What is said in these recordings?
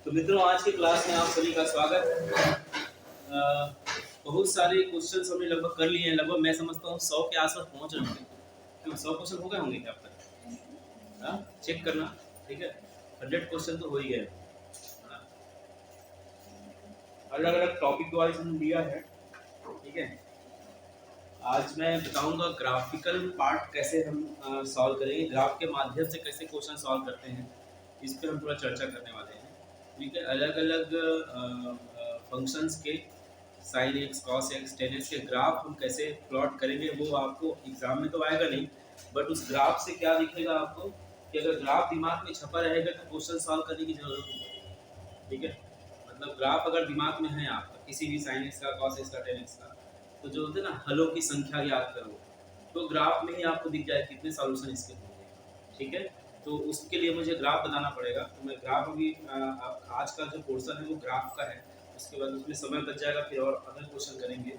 तो मित्रों, आज की क्लास में आप सभी का स्वागत। बहुत सारे क्वेश्चंस हमने लगभग कर लिए हैं। लगभग मैं समझता हूँ 100 के आसपास पहुँच रहे होंगे। क्यों 100 क्वेश्चन हो गए होंगे क्या अब तक? चेक करना, ठीक है। 100 क्वेश्चन तो हो ही गए। अलग अलग टॉपिक वाइज हमने लिया है, ठीक है। आज मैं बताऊंगा ग्राफिकल पार्ट कैसे हम सॉल्व करेंगे, ग्राफ के माध्यम से कैसे क्वेश्चन सॉल्व करते हैं, इस पर हम थोड़ा चर्चा करने वाले हैं, ठीक है। अलग अलग फंक्शंस के sine x, cos x, ten x के ग्राफ हम कैसे प्लॉट करेंगे वो आपको एग्जाम में तो आएगा नहीं, बट उस ग्राफ से क्या दिखेगा आपको कि अगर ग्राफ दिमाग में छपा रहेगा तो क्वेश्चन सॉल्व करने की जरूरत नहीं पड़ेगी, ठीक है। मतलब ग्राफ अगर दिमाग में है आपका किसी भी साइन एक्स का, कॉस एक्स का, टेन एक्स का, तो जो होते हैं ना हलों की संख्या याद करो, तो ग्राफ में ही आपको दिख जाए कितने सॉल्यूशन इसके होंगे, ठीक है। तो उसके लिए मुझे ग्राफ बताना पड़ेगा। तो मैं ग्राफ अभी आज का जो पोर्शन है वो ग्राफ का है, उसके बाद उसमें समय बच जाएगा, फिर और अदर क्वेश्चन करेंगे।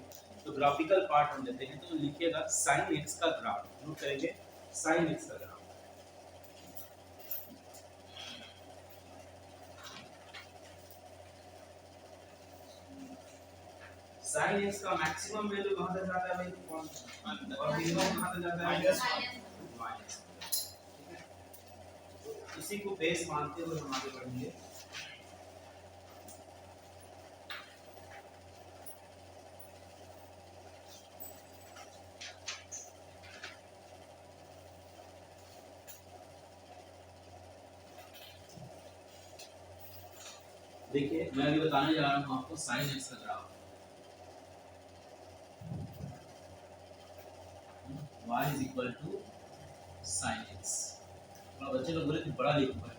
तो ग्राफिकल पार्ट हम लेते हैं, तो लिखिएगा साइन एक्स का ग्राफ, नोट करेंगे साइन एक्स का ग्राफ। साइन एक्स का मैक्सिमम वैल्यू कहां तक जाता है भाई, और मिनिमम कहां तक जाता है, माइनस, ठीक है। तो इसी को बेस मानते हुए हम आगे बढ़ेंगे। देखिए, मैं अभी बताने जा रहा हूं आपको साइन एक्स का graph. y is equal to sin x। और बच्चे लोग बोले कि बड़ा लिखो भाई,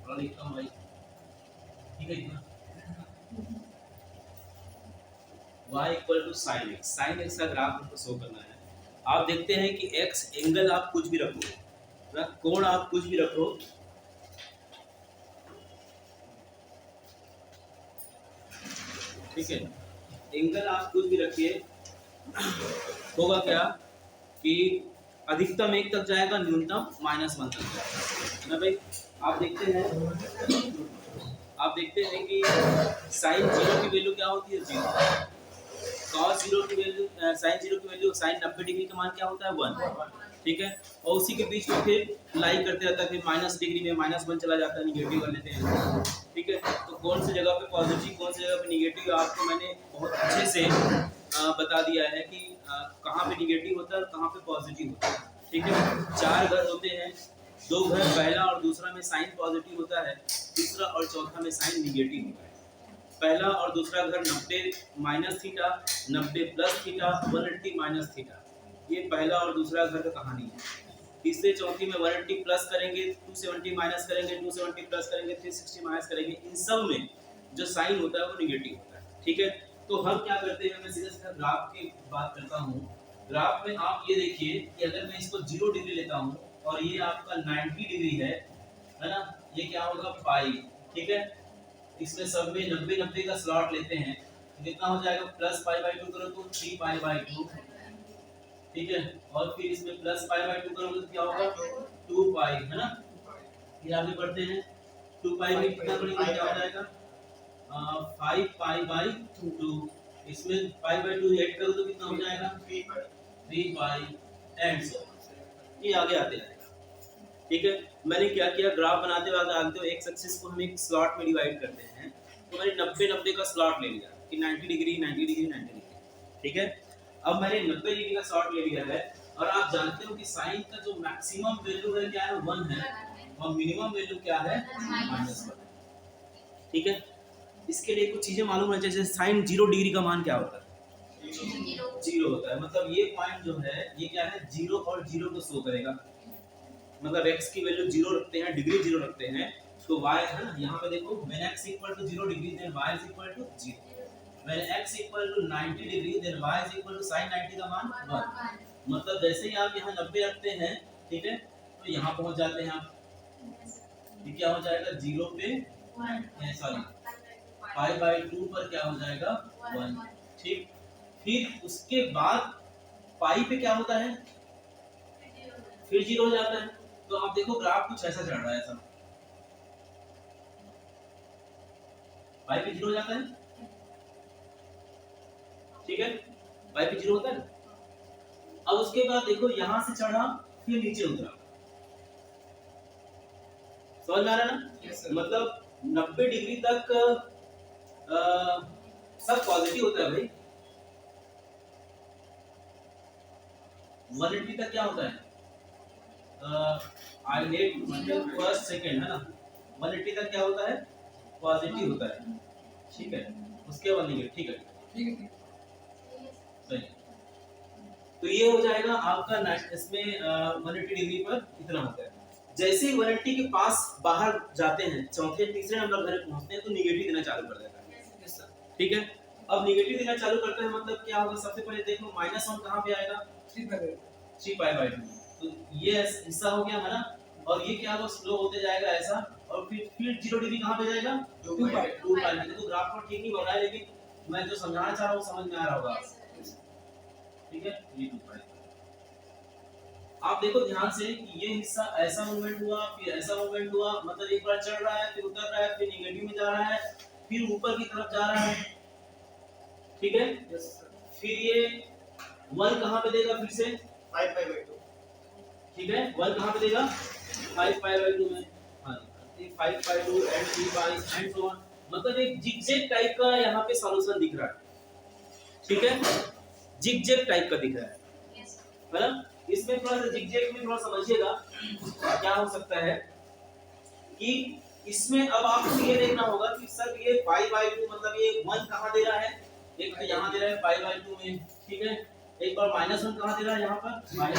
बड़ा लिखता हूँ भाई, ठीक है इतना। y equal to sin x, sin x का ग्राफ हमको शो करना है। आप देखते हैं कि x एंगल आप कुछ भी रखो ना, कोण आप कुछ भी रखो, ठीक है, एंगल आप कुछ भी रखिए, होगा क्या कि अधिकतम 1 तक जाएगा, न्यूनतम -1 तक जाएगा ना भाई। आप देखते हैं कि साइन 0 की वैल्यू क्या होती है, 0। कॉस 0 की वैल्यू, साइन 0 की वैल्यू, साइन 90 डिग्री का मान क्या होता है, 1, ठीक है। और उसी के बीच में फिर लाई करते रहता है, फिर माइनस डिग्री में -1 चला जाता है, निगेटिव कर लेते हैं, ठीक है। तो कौन सी जगह पे पॉजिटिव, कौन सी जगह पे निगेटिव, आपको मैंने बहुत अच्छे से बता दिया है कि कहाँ पे निगेटिव होता है और कहाँ पे पॉजिटिव होता है, ठीक है। 4 घर होते हैं, 2 घर पहला और दूसरा में साइन पॉजिटिव होता है, तीसरा और चौथा में साइन निगेटिव होता है। पहला और दूसरा घर 90 minus theta, 90 plus theta, 180 minus theta, ये पहला और दूसरा घर का कहानी है। तीसरे चौथी में 180 प्लस करेंगे, 270 माइनस करेंगे, 270 प्लस करेंगे, 360 माइनस करेंगे, इन सब में जो साइन होता है वो निगेटिव होता है, ठीक है। तो हम क्या करते हैं, मैं सीधा सीधा ग्राफ की बात करता हूँ। ग्राफ में आप ये देखिए कि अगर मैं इसको 0 डिग्री लेता हूँ और ये आपका 90 डिग्री है ना, ये क्या होगा पाई, ठीक है। इसमें सब में 90-90 का स्लॉट लेते हैं, कितना हो जाएगा, प्लस पाई बाई 2 करो तो 3 पाई बाई 2, ठीक है। और फिर इसमें प्लस पाई बाई 2 करोगे तो क्या होगा, 2 पाई, है ना। फिर आगे बढ़ते हैं, 2 पाई में कितना करेंगे, क्या हो जाएगा 5 पाई बाई 2, इसमें पाई बाई 2 ऐड करो तो कितना हो जाएगा 3 पाई, एंड सो ये आगे आते जाएगा, ठीक है। मैंने क्या किया, ग्राफ बनाते हुए जानते हो एक्स एक्सिस को हम एक स्लॉट में डिवाइड करते हैं, तो मैंने 90-90 का स्लॉट ले लिया कि 90 डिग्री 90 डिग्री 90 डिग्री, ठीक है। अब मैंने 90 डिग्री का स्लॉट ले लिया है, और आप जानते हो कि साइन का जो मैक्सिमम वैल्यू है क्या है, 1 है, और मिनिमम वैल्यू क्या है, -1, ठीक है। इसके लिए कुछ चीजें मालूम है, जैसे साइन 0 डिग्री का मान क्या होता है, 0 होता है। मतलब ये पॉइंट जो है ये क्या है, 0 और 0 को शो करेगा। मतलब x की वैल्यू 0 रखते हैं, डिग्री 0 रखते हैं, तो y है ना, यहाँ पे देखो when x equal to 0 degree then y is equal to 0, when x equal to 90 degree then y is equal to sin 90 का मान 1। मतलब जैसे ही आप यहाँ 90 रखते हैं, ठीक है, तो यहाँ पहुँच जाते हैं आप, ये क्या हो जाएगा 0 पे, सॉरी पाई बाई 2 पर क्या हो जाएगा 1, ठीक। फिर उसके बाद पाई पे क्या होता है, फिर 0 हो जाता है। तो आप देखो ग्राफ कुछ ऐसा चल रहा है, ऐसा y पे 0 हो जाता है, ठीक है, y पे 0 होता है। अब उसके बाद देखो यहां से चढ़ा फिर नीचे उतरा, समझ में आ रहा है ना? yes, मतलब 90 डिग्री तक सब पॉजिटिव होता है भाई, 180 तक क्या होता है, आई नेट मतलब फर्स्ट सेकंड है ना, 180 तक क्या होता है, पॉजिटिव होता है, ठीक है, उसके बाद नेगेटिव, ठीक है, ठीक है, सही। तो ये हो जाएगा आपका इसमें 180 डिग्री पर इतना होता है। जैसे ही 180 के पास बाहर जाते हैं, चौथे तीसरे नंबर घर पहुंचते हैं, तो नेगेटिव देना चालू कर देता है, yes, sir, ठीक है। अब नेगेटिव देना चालू करते हैं मतलब क्या होगा, सबसे पहले देखो -1 कहां पे आएगा, 3π/2, तो ये हिस्सा हो गया है ना, और ये क्या होगा, स्लो होते जाएगा ऐसा, और फिर 0 डिग्री कहां पे जाएगा, 2π। देखो ग्राफ पर ठीक नहीं बन रहा है, लेकिन मैं जो समझाना चाह रहा हूं समझ में आ रहा होगा, ठीक है, ये 2π। आप देखो ध्यान से कि ये हिस्सा ऐसा मूवमेंट हुआ, फिर ऐसा मूवमेंट हुआ, मतलब एक बार चढ़ रहा है, फिर उतर रहा है, फिर नेगेटिव में जा रहा है, फिर ऊपर की तरफ जा रहा है, ठीक है, yes, sir, फिर ये 1 कहां पे देगा, फिर से 5π/2, ठीक है, 1 कहां पे देगा, 5π/2 में, हां 5π/2 एंड 3π एंड सो ऑन, मतलब एक जिगजैग टाइप का यहाँ पे सॉल्यूशन दिख रहा है, ठीक है, जिगजैग टाइप का दिख रहा है ना। इसमें थोड़ा सा जिगजैग में थोड़ा समझिएगा क्या हो सकता है कि इसमें अब आपको ये देखना होगा कि सर ये π/2 मतलब ये 1 कहां दे रहा है, एक तो यहाँ दे रहा है π/2 में, ठीक है, एक बार -1 कहां दे रहा है, यहाँ पर -1,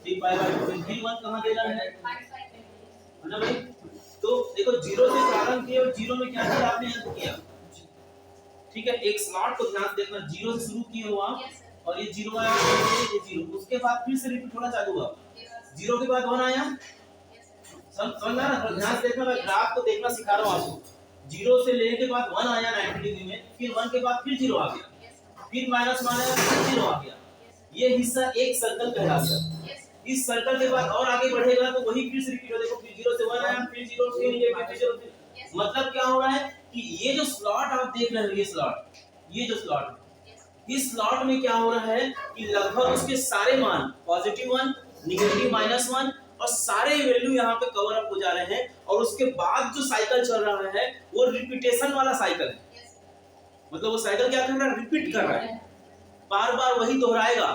3π/2 में, फिर 1 कहां दे रहा है ना भाई। तो देखो 0 से प्रारंभ किया और 0 में क्या किया आपने, अंत किया, ठीक है, एक स्लॉट को ध्यान से देखना, 0 से शुरू किए हुआ और ये 0 आया, ये 0, उसके बाद फिर से रिपीट होना चालू हुआ, 0 के बाद 1 आया, समझना ना, ध्यान से देखना, मैं ग्राफ को देखना सिखा रहा हूं आपको, 0 से लेने के बाद 1 आया 90 डिग्री में, फिर 1 के बाद फिर 0 आ गया, फिर -1 आया, फिर 0 आ गया, ये हिस्सा एक सर्कल कहलाता है। इस सर्कल के बाद और आगे बढ़ेगा तो वही फिर से रिपीट हो, देखो फिर 0 से 1 आया, फिर 0, फिर नेगेटिव, फिर 0, मतलब क्या हो रहा है कि ये जो स्लॉट आप देख रहे हो, ये स्लॉट, ये जो स्लॉट है, इस स्लॉट में क्या हो रहा है कि लगभग उसके सारे मान +1, नेगेटिव -1 और सारे वैल्यू यहाँ पे कवर अप हो जा रहे हैं, और उसके बाद जो साइकिल चल रहा है वो रिपीटेशन वाला साइकिल है, मतलब वो साइकिल क्या कर रहा है, रिपीट कर रहा है, बार बार वही दोहराएगा,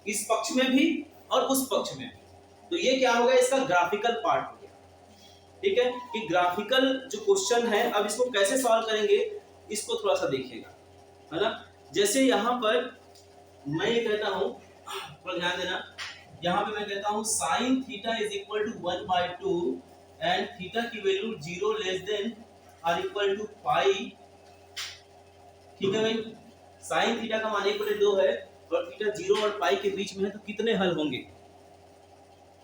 इस पक्ष में भी और उस पक्ष में भी। तो ये क्या होगा, इसका ग्राफिकल पार्ट हो गया, ठीक है, कि ग्राफिकल जो क्वेश्चन है, अब इसको कैसे सॉल्व करेंगे इसको थोड़ा सा देखिएगा, है ना। जैसे यहाँ पर मैं ये कहता हूँ, थोड़ा ध्यान देना, यहाँ पे मैं कहता हूँ sin theta is equal to 1/2 and theta की value 0 less than or equal to pi, ठीक है भाई, sin थीटा का मान 1/2 है और थीटा 0 और पाई के बीच में है, तो कितने हल होंगे,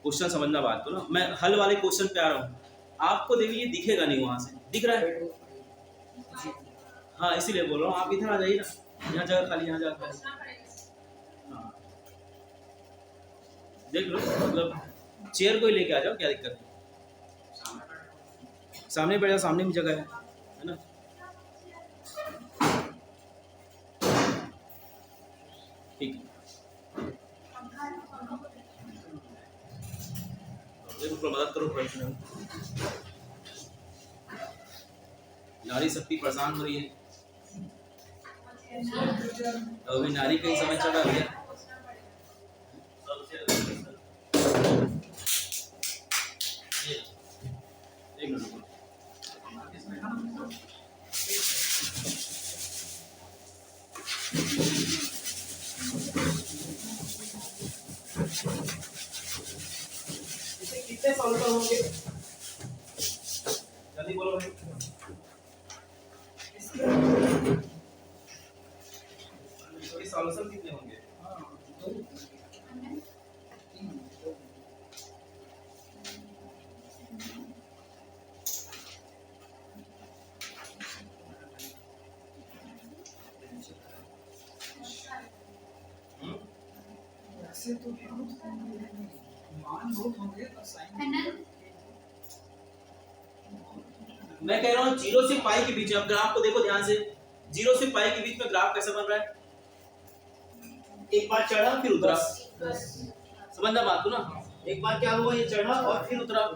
क्वेश्चन समझना बात को ना, मैं हल वाले क्वेश्चन पे आ रहा हूँ, आपको देखिए दिखेगा नहीं, वहां से दिख रहा है, हाँ इसीलिए बोल रहा हूँ, आप इधर आ जाइए ना, यहाँ जगह खाली, यहाँ जगह खाली, हाँ देख लो, मतलब चेयर को ही लेके आ जाओ, क्या दिक्कत है, सामने बैठ जाओ, सामने में जगह है ना, ठीक है, देखो मदद करो, प्रश्न नारी शक्ति परेशान हो रही है, अभी नारी कहीं समझ चला भैया, एक मिनट, इसे कितने सॉल्यूशन होंगे, जल्दी बोलो भाई, इसके सॉल्यूशन कितने होंगे, ऐसे तो मान बहुत होंगे, तो साइन मैं कह रहा हूँ 0 से पाई के बीच में, अब ग्राफ को देखो ध्यान से, 0 से पाई के बीच में ग्राफ कैसे बन रहा है, एक बार चढ़ा फिर उतरा, समझना बात को ना, एक बार क्या हुआ ये चढ़ा और फिर उतरा।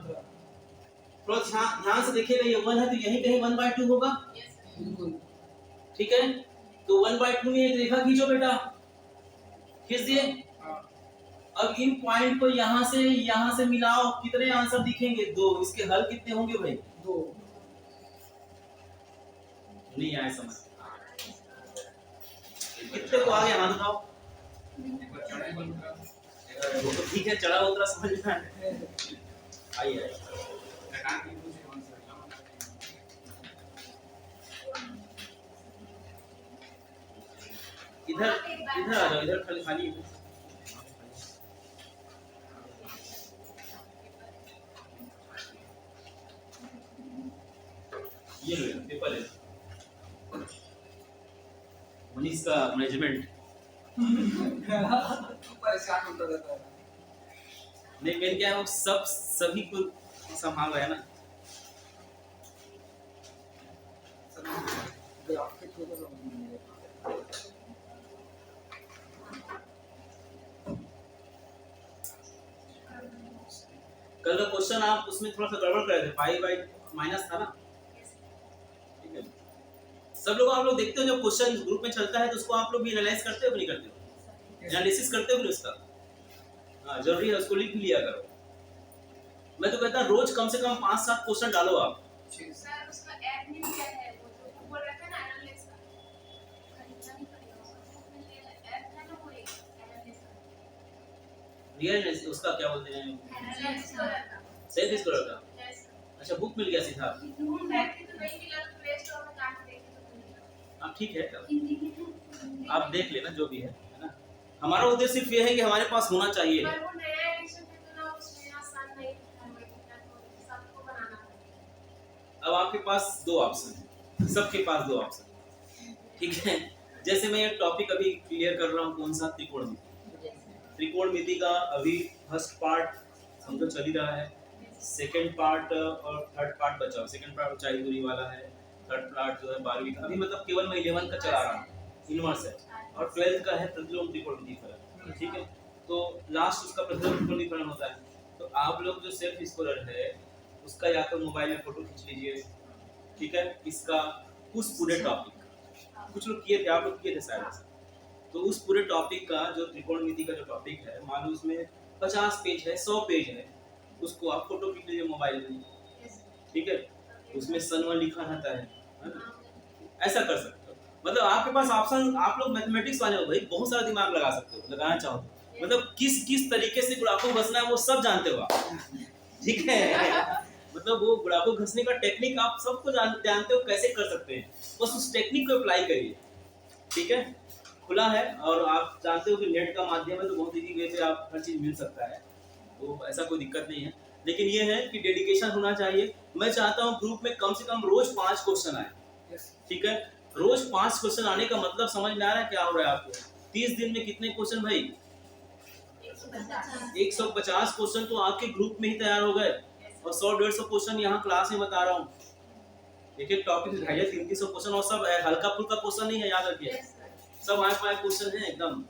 थोड़ा ध्यान से देखिएगा, ये 1 है तो यहीं कहीं 1/2 होगा, ठीक है। तो 1/2 में एक रेखा खींचो बेटा, खींच दिए। अब इन पॉइंट को यहाँ से मिलाओ, कितने आंसर दिखेंगे, 2। इसके हल कितने होंगे भाई, 2। नहीं आए समझ, कितने को आ गया हाथ उठाओ। वो तो ठीक है, चढ़ा उतरा समझ में आइए। इधर इधर आ जाओ, इधर खाली खाली ये लो पेपर ले, मनीष का मैनेजमेंट परेशान होता रहता है। नहीं मेन क्या है, वो सब सभी को संभाल रहा है ना। कल का क्वेश्चन आप उसमें थोड़ा सा गड़बड़ कर रहे थे, पाई बाई माइनस था ना, ठीक है। सब लोग आप लोग देखते हो जब क्वेश्चन ग्रुप में चलता है तो उसको आप लोग भी एनालाइज करते हो कि नहीं करते हो, एनालिसिस करते हो कि उसका, हाँ जरूरी है, उसको लिख भी लिया करो। मैं तो कहता रोज कम से कम 5-7 क्वेश्चन डालो आप। सर उसका एडमिन क्या है, वो जो बोल रहा था ना एनालिसिस का, खरीदना नहीं पड़ेगा उसको, ऐप है ना वो एक एनालिसिस रियल उसका क्या बोलते हैं, एनालिसिस का सेल्फ स्कोर का। अच्छा बुक मिल गया सीधा, ढूंढ रहे थे तो नहीं मिला, तो प्ले स्टोर में जाके देखे तो मिल गया। अब ठीक है, आप देख लेना जो भी है ना। हमारा उद्देश्य सिर्फ ये है कि हमारे पास होना चाहिए। पर वो नया एडिशन है तो ना उसमें आसान नहीं है, सबको बनाना है। अब आपके पास 2 ऑप्शन है, सबके पास 2 ऑप्शन, ठीक है। जैसे मैं एक टॉपिक अभी क्लियर कर रहा हूँ, कौन सा, त्रिकोणमिति का अभी फर्स्ट पार्ट समझो चल ही रहा है, सेकंड पार्ट और थर्ड पार्ट बचा, सेकंड पार्ट ऊंचाई दूरी वाला है, थर्ड पार्ट जो है 12वीं का, अभी मतलब केवल मैं 11 का चला रहा हूँ, इनवर्स है, और 12th का है प्रतिलोम त्रिकोणमिति फलन, ठीक है। तो लास्ट उसका प्रतिलोम त्रिकोणमिति फलन होता है। तो आप लोग जो सेल्फ स्कोलर है उसका या तो मोबाइल में फोटो खींच लीजिए, ठीक है, इसका उस पूरे टॉपिक, कुछ लोग किए थे, आप लोग किए थे शायद, तो उस पूरे टॉपिक का जो त्रिकोणमिति का जो टॉपिक है, मान लो उसमें 50 पेज है, 100 पेज है, उसको आप फोटो खींच लीजिए मोबाइल में, ठीक है, उसमें सन 1 लिखा रहता है ना? ऐसा कर सकते हो, मतलब आपके पास ऑप्शन, आप लोग मैथमेटिक्स वाले हो भाई, बहुत सारा दिमाग लगा सकते हो, लगाना चाहो तो, मतलब किस तरीके से गुड़ाको घसना है वो सब जानते हो आप, ठीक है। मतलब वो गुड़ाको घसने का टेक्निक आप सबको जानते हो कैसे कर सकते हैं, बस उस टेक्निक को अप्लाई करिए, ठीक है। खुला है और आप जानते हो कि नेट का माध्यम है तो बहुत इजी वे पे आप हर चीज मिल सकता है, तो ऐसा कोई दिक्कत नहीं है। लेकिन ये है कि डेडिकेशन होना चाहिए। मैं चाहता हूँ ग्रुप में कम से कम रोज 5 क्वेश्चन आए, ठीक है। रोज 5 क्वेश्चन आने का मतलब समझ में आ रहा है क्या हो रहा है आपको, 30 दिन में कितने क्वेश्चन भाई, 150 क्वेश्चन तो आपके ग्रुप में ही तैयार हो गए, और 100-150 क्वेश्चन यहाँ क्लास में बता रहा हूँ, एक टॉपिक 250-300 क्वेश्चन, और सब हल्का फुल्का क्वेश्चन नहीं है, याद रखिए, सब आए पाए क्वेश्चन है एकदम,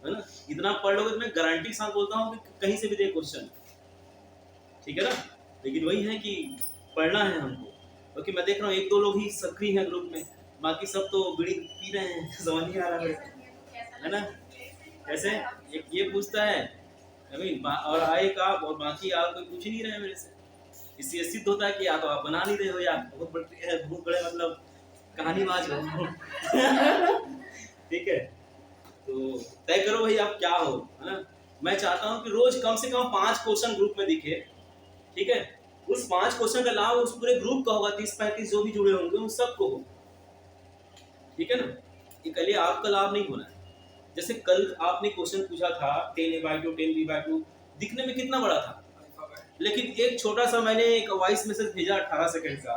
है ना। इतना पढ़ लोगे तो मैं गारंटी के साथ बोलता हूँ कि कहीं से भी दे क्वेश्चन, ठीक है ना। लेकिन वही है कि पढ़ना है हमको, क्योंकि मैं देख रहा हूँ 1-2 लोग ही सक्रिय हैं ग्रुप में, बाकी सब तो बीड़ी पी रहे हैं, समझ नहीं आ रहा है ना। कैसे एक ये पूछता है और आए का, और बाकी आप कोई पूछ ही नहीं रहे मेरे से, इससे सिद्ध होता है कि या तो आप बना नहीं रहे हो या बहुत बड़े मतलब कहानीबाज हो, ठीक है। तो तय करो भाई आप क्या हो, है ना। मैं चाहता हूँ कि रोज कम से कम 5 क्वेश्चन ग्रुप में दिखे, ठीक है। उस 5 क्वेश्चन का लाभ उस पूरे ग्रुप का होगा, 30-35 जो भी जुड़े होंगे उन सबको हो, ठीक है ना। ये कल आपका लाभ नहीं होना है। जैसे कल आपने क्वेश्चन पूछा था 10a/2 10b/2, दिखने में कितना बड़ा था, लेकिन एक छोटा सा मैंने एक वॉइस मैसेज भेजा 18 सेकंड का,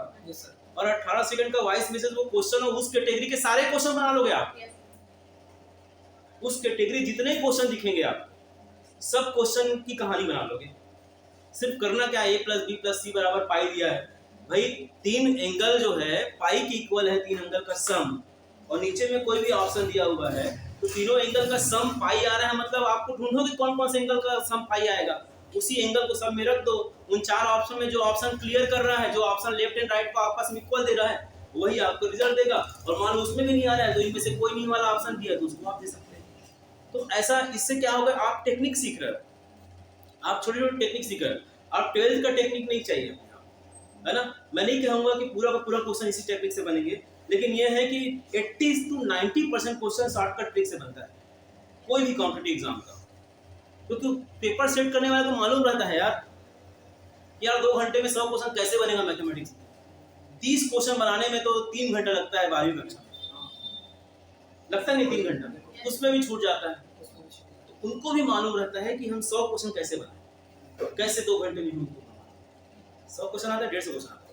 और 18 सेकंड का वॉइस मैसेज, वो क्वेश्चन और उस कैटेगरी के सारे क्वेश्चन बना लोगे आप, उस कैटेगरी जितने क्वेश्चन दिखेंगे आप सब क्वेश्चन की कहानी बना लोगे। सिर्फ करना क्या है, a + b + c = पाई दिया है, भाई तीन एंगल जो है पाई के इक्वल है, तीन एंगल का सम, और नीचे में कोई भी ऑप्शन दिया हुआ है तो तीनों एंगल का सम पाई आ रहा है, मतलब आपको ढूंढो कि कौन कौन से एंगल का सम पाई आएगा, उसी एंगल को सब में रख दो। उन चार ऑप्शन में जो ऑप्शन क्लियर कर रहा है, जो ऑप्शन लेफ्ट एंड राइट को आपस में इक्वल दे रहा है, वही आपको रिजल्ट देगा। और मान लो उसमें भी नहीं आ रहा है तो इनमें से कोई नहीं वाला ऑप्शन दिया तो उसको आप दे सकते हैं। तो ऐसा इससे क्या होगा, आप टेक्निक सीख रहे हो, आप छोटी छोटी टेक्निक सीख रहे हो। आप 12th का टेक्निक नहीं चाहिए, है ना। मैं नहीं कहूंगा कि पूरा का पूरा क्वेश्चन इसी टेक्निक से बनेंगे, लेकिन यह है कि 80 to 90% क्वेश्चन शॉर्टकट ट्रिक से बनता है कोई भी कॉम्पिटिटिव एग्जाम का। क्योंकि पेपर सेट करने वाले को मालूम रहता है यार 2 घंटे में 100 क्वेश्चन कैसे बनेगा मैथमेटिक्स। 30 क्वेश्चन बनाने में तो 3 घंटा लगता है 12वीं कक्षा में, लगता नहीं 3 घंटा, उसमें भी छूट जाता है। तो उनको भी मालूम रहता है कि हम 100 क्वेश्चन कैसे बनाएं, कैसे 2 घंटे में हम 100 क्वेश्चन आता है, 150 क्वेश्चन आता है,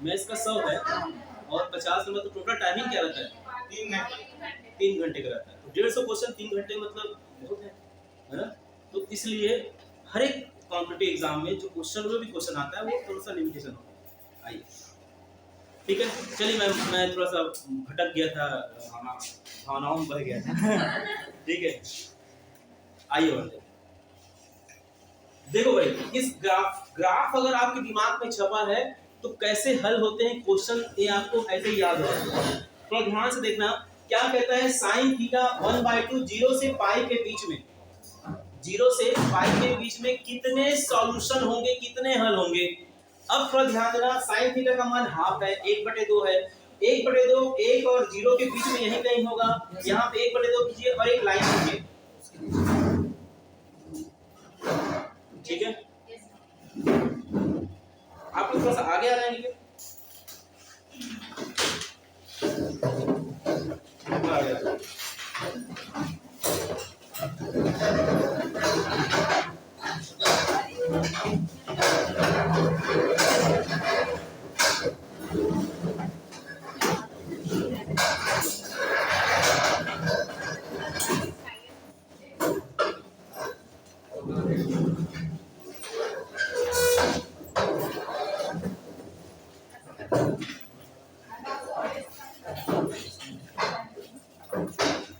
मैथ्स का 100 है और 50 नंबर। तो टोटल टाइमिंग क्या रहता है 3 घंटे का रहता है। तो 150 क्वेश्चन 3 घंटे मतलब बहुत है ना। तो इसलिए हर एक कॉम्पिटिटिव एग्जाम में जो भी क्वेश्चन आता है वो थोड़ा सा लिमिटेशन होता है। आइए ठीक है, चलिए मैं थोड़ा सा भटक गया था, भावनाओं में बह गया था ठीक है, आइए और देखो भाई, इस ग्राफ अगर आपके दिमाग में छपा है तो कैसे हल होते हैं क्वेश्चन, ये आपको ऐसे ही याद होगा। थोड़ा ध्यान से देखना, क्या कहता है साइन थीटा 1/2 0 से पाई के बीच में, 0 से पाई के बीच में कितने सॉल्यूशन होंगे, कितने हल होंगे। अब थोड़ा ध्यान देना, साइन थीटा का मान हाफ है, 1/2 है, 1/2 1 और 0 के बीच में यही कहीं होगा। यहाँ पे 1/2 कीजिए और एक लाइन कीजिए, ठीक है। आप लोग थोड़ा सा आगे आ जाएंगे,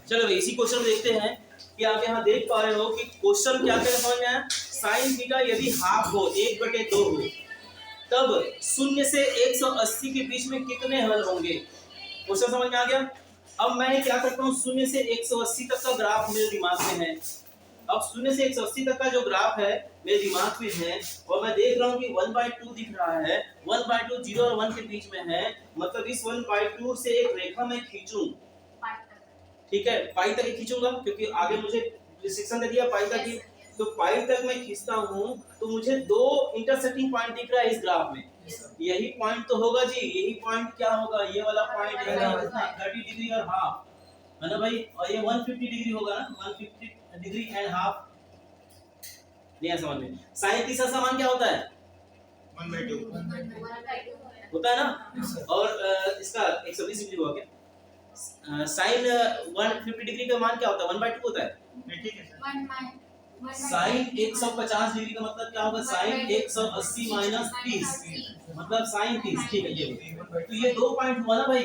चलो इसी क्वेश्चन में देखते हैं कि आप यहाँ देख पा रहे हो कि क्वेश्चन क्या क्या समझ में आया। साइन थीटा यदि हाफ हो, 1/2 हो, तब 0 से 180 के बीच में कितने हल होंगे। क्वेश्चन समझ में आ गया। अब मैं क्या करता हूँ, 0 से 180 तक का ग्राफ मेरे दिमाग में है। अब 0 से 180 तक का जो ग्राफ है मेरे दिमाग में है, और मैं देख रहा हूँ कि 1/2 दिख रहा है, 1/2 0 और 1 के बीच में है, मतलब इस 1/2 से एक रेखा मैं खींचूं, ठीक है, पाई तक खींचूंगा क्योंकि आगे मुझे रिस्ट्रिक्शन दे दिया पाई तक ही। तो पाई तक मैं खींचता हूँ तो मुझे 2 इंटरसेक्टिंग पॉइंट दिख रहा है इस ग्राफ में। यही पॉइंट तो होगा जी, यही पॉइंट क्या होगा, ये वाला पॉइंट है 30 डिग्री और हाफ, है ना भाई, और ये 150 डिग्री होगा ना, 150 डिग्री एंड हाफ। नहीं समझ में। साइन तीसरा समान क्या होता है 1/2 होता है ना, और इसका 120 डिग्री होगा क्या। साइन 150 डिग्री का मान क्या होता है 1/2 होता है, ठीक है सर। साइन 150 डिग्री का मतलब क्या होगा, साइन 180 माइनस 30 मतलब साइन 30, ठीक है। ये तो ये 2 पॉइंट हुआ ना भाई,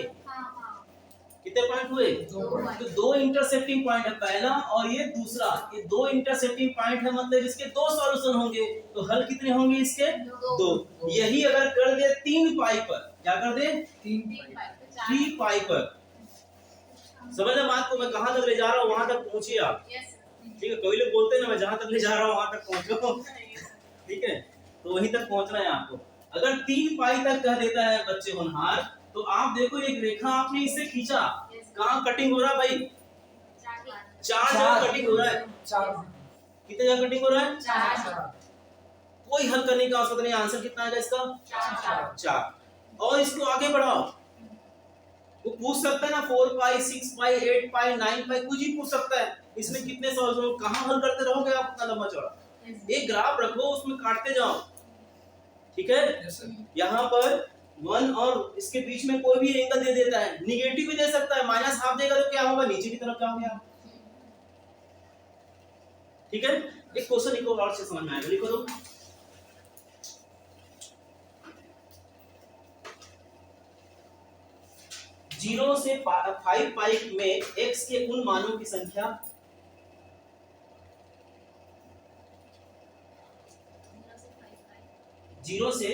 कितने पॉइंट हुए, तो 2 इंटरसेक्टिंग पॉइंट है, पहला और ये दूसरा, ये 2 इंटरसेक्टिंग पॉइंट है, मतलब इसके 2 सॉल्यूशन होंगे। तो हल कितने होंगे इसके 2। यही अगर कर दे 3 पाई पर, क्या कर दे 3 पाई पर, समझ रहे बात को, मैं कहां तक ले जा रहा हूं वहां तक पहुंचिए आप, ठीक है। कोई लोग बोलते हैं ना मैं जहां तक ले जा रहा हूं वहां तक पहुंचो, ठीक है, तो वहीं तक पहुंचना है आपको। अगर 3 पाई तक कह देता है बच्चे होनहार, तो आप देखो एक रेखा आपने इससे खींचा, कहां कटिंग हो रहा है भाई, 4 जगह कटिंग हो रहा है, कितने जगह कटिंग हो रहा है 4। कोई हल करने का आवश्यकता नहीं, आंसर कितना आएगा इसका 4। और इसको आगे बढ़ाओ, वो पूछ सकता है ना 4 पाई 6 पाई 8 पाई 9 पाई, कुछ ही पूछ सकता है, इसमें कितने सॉल्यूशन, कहां हल करते रहोगे आप इतना लंबा चौड़ा। एक ग्राफ रखो उसमें काटते जाओ, ठीक है। यहाँ पर 1 और इसके बीच में कोई भी एंगल दे देता है, निगेटिव भी दे सकता है, माइनस हाफ देगा तो क्या होगा, नीचे की तरफ जाओगे आप, ठीक है। एक क्वेश्चन लिखो और से समझ में आएगा, लिखो तो 0 से 5 पाई में x के उन मानों की संख्या 0 से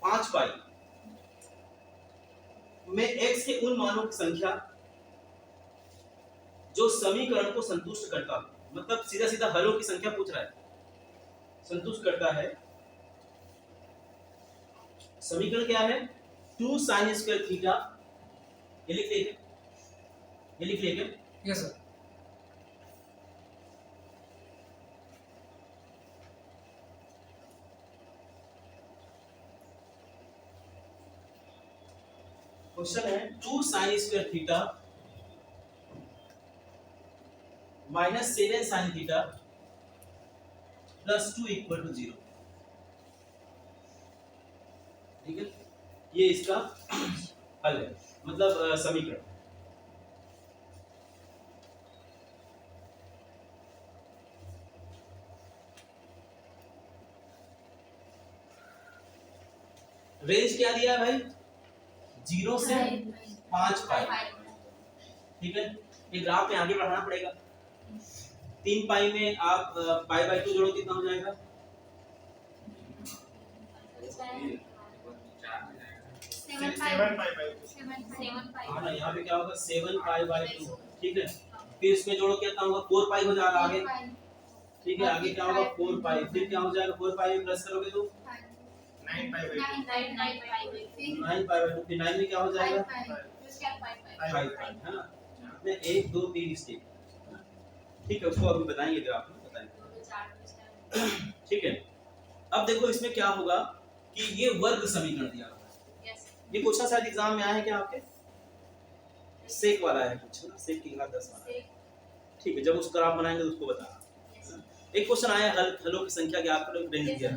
5 पाई में x के उन मानों की संख्या जो समीकरण को संतुष्ट करता है, मतलब सीधा सीधा हलों की संख्या पूछ रहा है, संतुष्ट करता है। समीकरण क्या है? 2 sin स्क्वायर थीटा, ये लिख लेंगे। Yes sir. क्वेश्चन है 2 sin square theta minus 7 sin theta plus 2 equal to 0। ठीक है, ये इसका हल है, मतलब समीकरण। रेंज क्या दिया है भाई? 0 से 5 पाई। ठीक है, ये ग्राफ में आगे बढ़ाना पड़ेगा। 3 पाई में आप पाई बाय 2 जोड़ो, कितना हो जाएगा? 7 पाई बाई हाँ ना, यहाँ पे क्या होगा? 7 पाई बाय 2। ठीक है, फिर इसमें जोड़ो कितना होगा? 4 पाई हो जाएगा आगे। ठीक है, आगे क्या होगा? 4 पाई, फिर क्या हो जाएगा? 4 पाई में प्लस करोगे तो 9 पाई बाई 9 पाई बाय 2, फिर 9 में क्या हो जाएगा? 5 पाई, है ना? इसमें 1 2 3 स्टेप। ठीक है, उसको अभी बताएंगे, ग्राफ में बताएंगे। ठीक है, अब देखो इसमें क्या होगा कि ये वर्ग समीकरण दिया हुआ है। ये क्वेश्चन शायद एग्जाम में आया है क्या आपके? सेक वाला है कुछ, है ना? सेक की क्लास 10 वाला है। ठीक है, जब उसका ग्राफ बनाएंगे तो उसको बताना। एक क्वेश्चन आया हलों की संख्या ज्ञात करो, रेंज दिया है।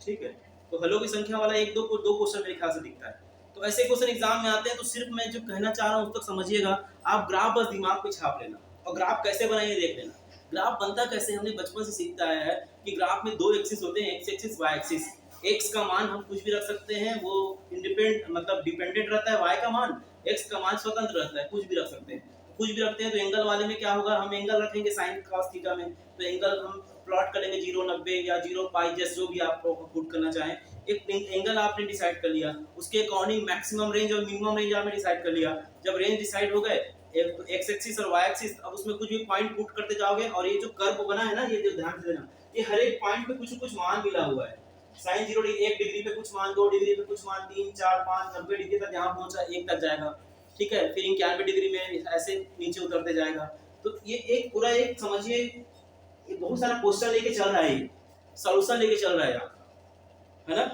ठीक है, तो हलों की संख्या वाला 1 2 क्वेश्चन मेरे ख्याल से दिखता है। तो ऐसे क्वेश्चन एग्जाम में आते हैं, तो सिर्फ मैं जो कहना चाह रहा हूं उस तक समझिएगा। आप ग्राफ बस दिमाग पे छाप लेना, और ग्राफ कैसे बनाएंगे देख लेना। ग्राफ बनता कैसे, हमने बचपन से सीखता आया है कि ग्राफ में 2 एक्सिस होते हैं, X axis Y axis. X का मान हम कुछ भी रख सकते हैं, वो इंडिपेंडेंट मतलब डिपेंडेंट रहता है। वाई का मान, एक्स का मान स्वतंत्र रहता है, कुछ भी रख सकते हैं। कुछ भी रखते हैं तो एंगल वाले में क्या होगा? हम एंगल रखेंगे साइन cos थीटा में, तो एंगल हम प्लॉट करेंगे 0 90 या 0 पाई, जैसे जो भी आप पुट करना चाहें। एक एंगल आपने डिसाइड कर लिया, उसके अकॉर्डिंग मैक्सिमम रेंज और मिनिमम रेंज आपने डिसाइड कर लिया। जब रेंज डिसाइड हो गए, एक्स एक्सिस और वाई एक्सिस, अब उसमें कुछ भी पॉइंट पुट करते जाओगे, और ये जो कर्व बना है ना, ये जो ध्यान से देना, ये हर एक पॉइंट पे कुछ न कुछ मान मिला हुआ है। sin 0 1 डिग्री पे कुछ मान, 2 डिग्री पे कुछ मान, 3 4 5 90 डिग्री तक जहां पहुंचा 1 तक जाएगा। ठीक है, फिर 91 डिग्री में ऐसे नीचे उतरते जाएगा। तो ये एक पूरा एक समझिए, ये बहुत सारा क्वेश्चन लेके चल रहा है, सॉल्यूशन लेके चल रहा है यहाँ, है ना?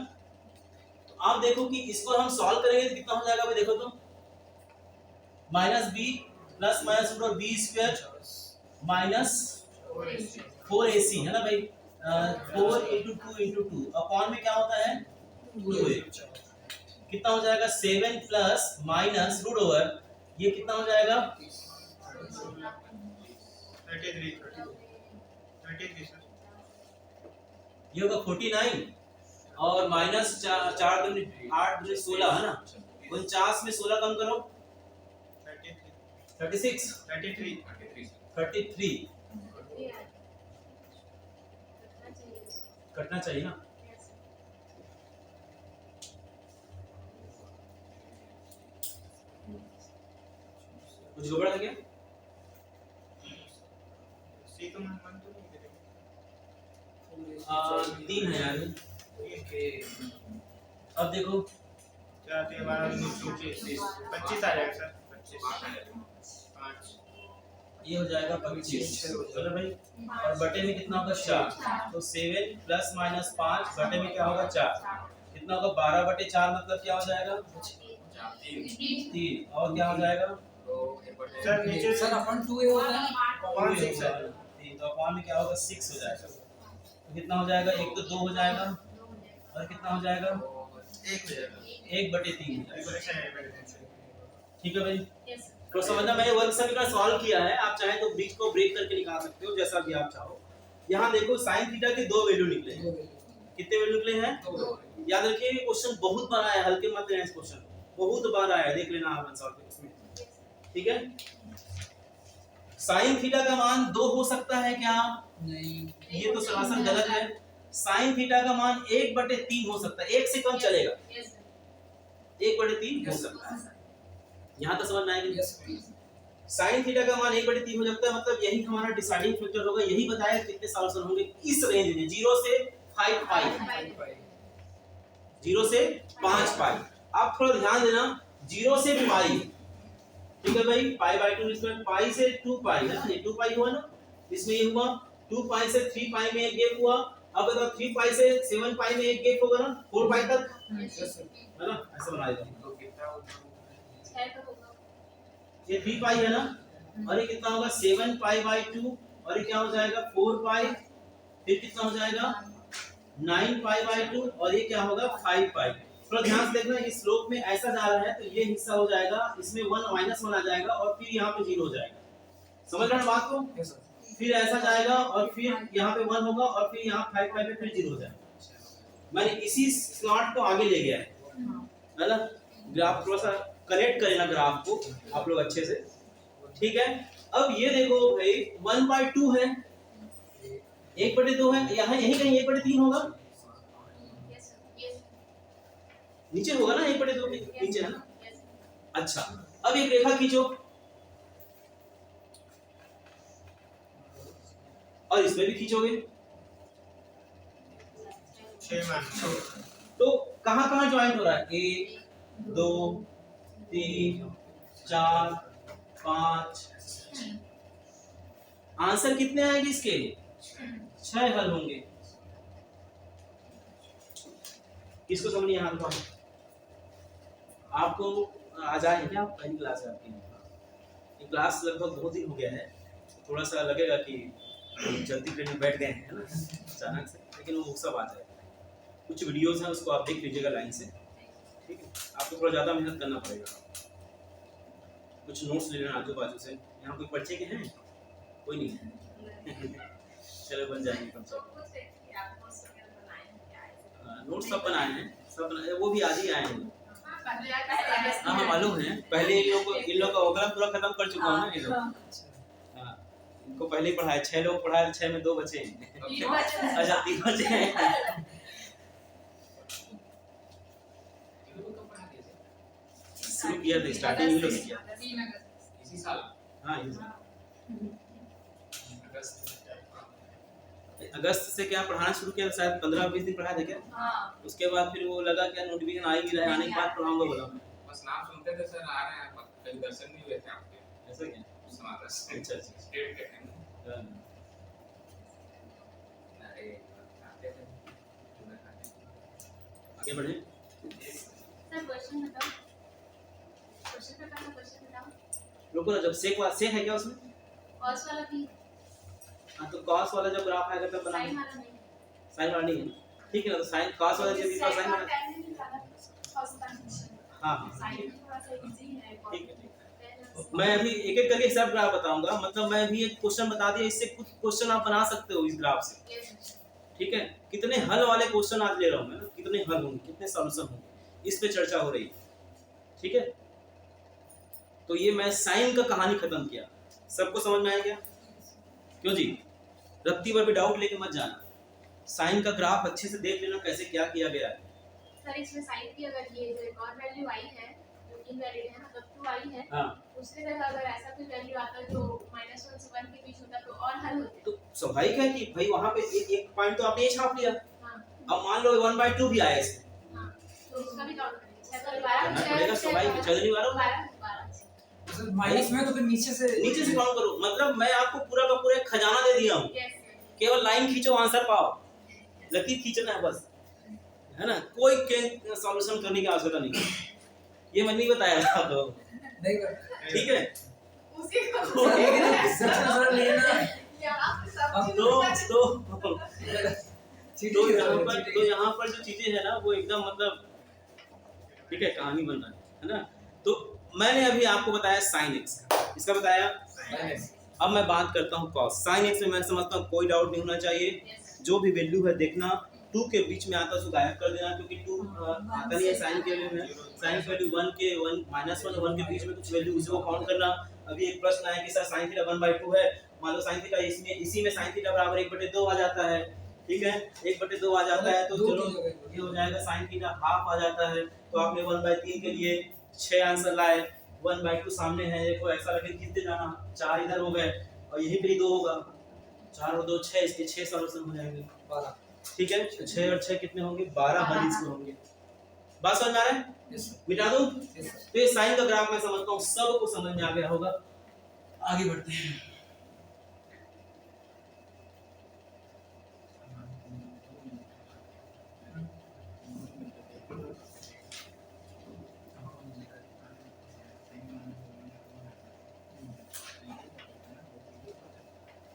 तो आप देखो कि इसको हम सॉल्व करेंगे तो कितना हो जाएगा भाई? देखो तो -b plus minus root b square minus 4ac, है ना भाई? 4 × 2 × 2 अपॉन में क्या होता है? 2a। कितना हो जाएगा? 7 प्लस माइनस रूट ओवर, ये कितना हो जाएगा? 33 सर। ये होगा 49 और माइनस 4 दूनी 8 दूनी 16, है ना? 49 में 16 कम करो, 36 33 कटना चाहिए ना? कुछ गड़बड़ है क्या? सी तो मन तो नहीं करेगा। 3 है यार। अब देखो 4 3 12 25 आ जाएगा सर। 25 5 ये हो जाएगा 25, है ना भाई? और बटे में कितना होगा? 4। तो 7 प्लस माइनस 5 बटे में क्या होगा? 4। कितना होगा? 12 बटे 4 मतलब क्या हो जाएगा? 3। और क्या हो जाएगा? सर नीचे सर अपन 2a होता है। 1 6 है। 3, तो अपॉन में क्या होगा? 6 हो जाएगा। तो कितना हो जाएगा? 1 तो 2 हो जाएगा, और कितना हो जाएगा? 1 हो जाएगा। 1/3 हो जाएगा। ठीक ठीक है भाई? तो समझना, मैंने वर्ग समीकरण सॉल्व किया है, आप चाहे तो बीच को ब्रेक करके निकाल सकते हो, जैसा भी आप चाहो। यहाँ देखो sin थीटा के 2 वैल्यू निकले, कितने वैल्यू निकले हैं? 2। याद रखिए ये क्वेश्चन बहुत बार आया है, हल्के मत लेना इस क्वेश्चन, बहुत बार आया है, देख लेना आप आंसर इसमें, ठीक है। साइन थीटा का मान 2 हो सकता है क्या? नहीं, ये तो सरासर गलत है। साइन थीटा का मान 1/3 हो सकता है, 1 से कम चलेगा, 1/3 हो सकता है। यहाँ तक समझ में आएगा? साइन थीटा का मान 1/3 हो जाता है, मतलब यही हमारा डिसाइडिंग फैक्टर होगा, यही बताया कितने सॉल्यूशन होंगे इस रेंज में, 0 से 5 पाई, 0 से 5 पाई। आप थोड़ा ध्यान देना, 0 से पाई, ठीक है भाई, π/2 इसमें पाई से 2 पाई है ना, ये 2 पाई हुआ ना, इसमें ये हुआ 2 पाई से 3 पाई में एक गैप हुआ। अब अगर 3 पाई से 7 पाई में एक गैप होगा ना, 4 पाई तक है ना, ऐसे बना देते हैं। तो कितना होगा? ये 3 पाई है ना, और ये कितना होगा 7 पाई/2, और ये क्या हो जाएगा 4 पाई, फिर कितना हो जाएगा 9 पाई/2, और ये क्या होगा 5 पाई। थोड़ा ध्यान से देखना, इस स्लोप में ऐसा जा रहा है तो ये हिस्सा हो जाएगा, इसमें 1 -1 आ जाएगा, और फिर यहाँ पे 0 हो जाएगा। समझ रहे हैं बात को? फिर ऐसा जाएगा, और फिर यहाँ पे 1 होगा, और फिर यहाँ 5 पाई पे फिर 0 हो जाएगा। मैंने इसी स्लॉट को आगे ले गया है ना। ग्राफ थोड़ा सा कनेक्ट करें ग्राफ को आप लोग अच्छे से, ठीक है। अब ये देखो भाई 1/2 है, 1/2 है, यहाँ यही कहीं 1/3 होगा, नीचे होगा ना 1/2 के नीचे, है ना। अच्छा, अब एक रेखा खींचो, और इसमें भी खींचोगे, 6 मान तो कहां कहां ज्वाइंट हो रहा है? 1 2 3 4 5। आंसर कितने आएंगे इसके? 6 हल होंगे। किसको समझ नहीं आ रहा? आपको आज आए क्या? पहली क्लास है आपकी, ये क्लास लगभग 2 दिन हो गया है, थोड़ा सा लगेगा कि जल्दी ट्रेन में बैठ गए हैं, है ना, अचानक से, लेकिन वो सब आ जाएगा। कुछ वीडियोस हैं उसको आप देख लीजिएगा लाइन से, ठीक है। आपको थोड़ा ज़्यादा मेहनत करना पड़ेगा, कुछ नोट्स ले लेना आजू बाजू से। यहाँ कोई पर्चे के हैं? कोई नहीं है? चलो बन जाएंगे कम से कम। नोट्स सब बनाए हैं, सब बनाए, वो भी आज ही आए हैं। हाँ हाँ मालूम है, पहले इन लोग का ओवरऑल पूरा खत्म कर चुका हूँ ना ये लोग। हाँ, इनको पहले ही पढ़ाया, 6 लोग पढ़ाए, 6 में 2 बचे हैं। अच्छा 3 बचे हैं। शुरू किया था, स्टार्टिंग में लोग किया इसी साल। हाँ इसी साल अगस्त से क्या पढ़ाना शुरू किया, शायद 15-20 दिन पढ़ाया था क्या? हाँ। उसके बाद फिर वो लगा क्या नोटिफिकेशन आ ही नहीं रहा है, आने के बाद पढ़ाऊंगा बोला। बस नाम सुनते थे सर, आ रहे हैं, कभी दर्शन नहीं हुए थे आपके। ऐसा क्या? समाज से। अच्छा अच्छा स्टेट के हैं। अरे आते थे, आगे बढ़े। सर क्वेश्चन बताओ, क्वेश्चन बताओ। रुको ना, जब सेक है क्या उसमें? कॉस वाला भी, हाँ तो कॉस वाला जब ग्राफ आएगा तब बनाएंगे। साइन वाला नहीं, साइन वाला नहीं है, ठीक है ना, तो साइन कॉस वाला जब भी साइन वाला, हाँ हाँ ठीक है। मैं अभी एक एक करके सब ग्राफ बताऊंगा, मतलब मैं अभी एक क्वेश्चन बता दिया, इससे कुछ क्वेश्चन आप बना सकते हो इस ग्राफ से, ठीक है। कितने हल वाले क्वेश्चन आज ले रहा हूँ मैं ना, कितने हल होंगे, कितने सॉल्यूशन होंगे, इस पे चर्चा हो रही है, ठीक है। तो ये मैं साइन का कहानी खत्म किया, सबको समझ में आया क्या? क्यों जी, रत्ती भर भी डाउट लेके मत जाना, साइन का ग्राफ अच्छे से देख लेना कैसे क्या किया गया है। सर इसमें साइन की अगर ये जो एक और वैल्यू आई है जो इनवैलिड है, मतलब 2 आई है, हाँ उसके जगह अगर ऐसा कोई वैल्यू आता जो -1 से 1 के बीच होता तो और हल होते। तो स्वाभाविक है कि भाई वहां पे एक पॉइंट तो आपने ये छाप लिया। हां, अब मान लो 1/2 भी आया इसमें, हां, तो उसका भी काउंट करेंगे। अच्छा तो करना पड़ेगा स्वाभाविक, चल नहीं वाला 12 माइनस में, तो फिर नीचे से काउंट करो, मतलब मैं आपको पूरा का पूरा एक खजाना दे दिया हूँ, यस केवल लाइन खींचो आंसर पाओ, लकीर खींचना है बस, है ना, कोई सॉल्यूशन करने की आवश्यकता नहीं। ये मैंने नहीं बताया था आपको, नहीं कर ठीक है। उसी को सर लेना आप सब अब तो यहाँ पर जो चीजें है ना वो एकदम मतलब ठीक है, कहानी बन रहा है ना। तो मैंने अभी आपको बताया साइन एक्स का, इसका बताया। अब मैं बात करता हूँ कॉस। साइन एक्स में मैं समझता हूँ कोई डाउट नहीं होना चाहिए, जो भी वैल्यू है देखना 2 के बीच में आता है उसको गायब कर देना, क्योंकि 2 आता नहीं है साइन के वैल्यू में। साइन की वैल्यू 1 के 1 -1 और 1 के बीच में कुछ वैल्यू उसी को काउंट करना। अभी एक प्रश्न आया कि सर sin थीटा 1/2 है, मान लो sin थीटा इसमें इसी में sin थीटा बराबर 1/2 आ जाता है, ठीक है 1/2 आ जाता है, तो दो चलो की जगह ये हो जाएगा sin थीटा हाफ आ जाता है। तो आपने 1/3 के लिए 6 आंसर लाए, 1/2 सामने है, देखो ऐसा लगे कितने जाना 4 इधर हो गए और यहीं पे 2 होगा, 4 और 2 6, इसके 6 सॉल्यूशन हो जाएंगे, 12। ठीक है 6 और 6 कितने होंगे 12 हल इसमें होंगे। बात समझ में आ रहा है? यस सर, मिटा दूं? Yes sir. तो ये साइन का ग्राफ मैं समझता हूँ सबको समझ में आ गया होगा। आगे बढ़ते हैं।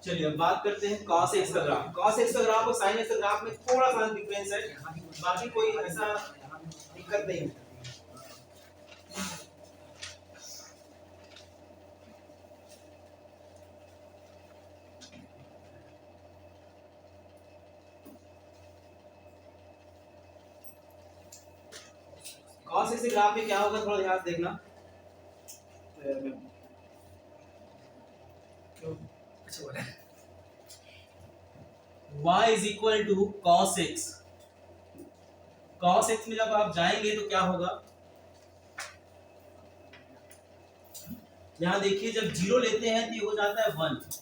चलिए अब बात करते हैं cos x का ग्राफ। cos x का ग्राफ और sin x का ग्राफ में थोड़ा सा डिफरेंस है, बाकी कोई ऐसा दिक्कत नहीं है। cos x के ग्राफ में क्या होगा थोड़ा ध्यान से देखना। अच्छा बोला। y is equal to cos x। cos x में जब आप जाएंगे तो क्या होगा, यहां देखिए जब 0 लेते हैं तो ये हो जाता है 1,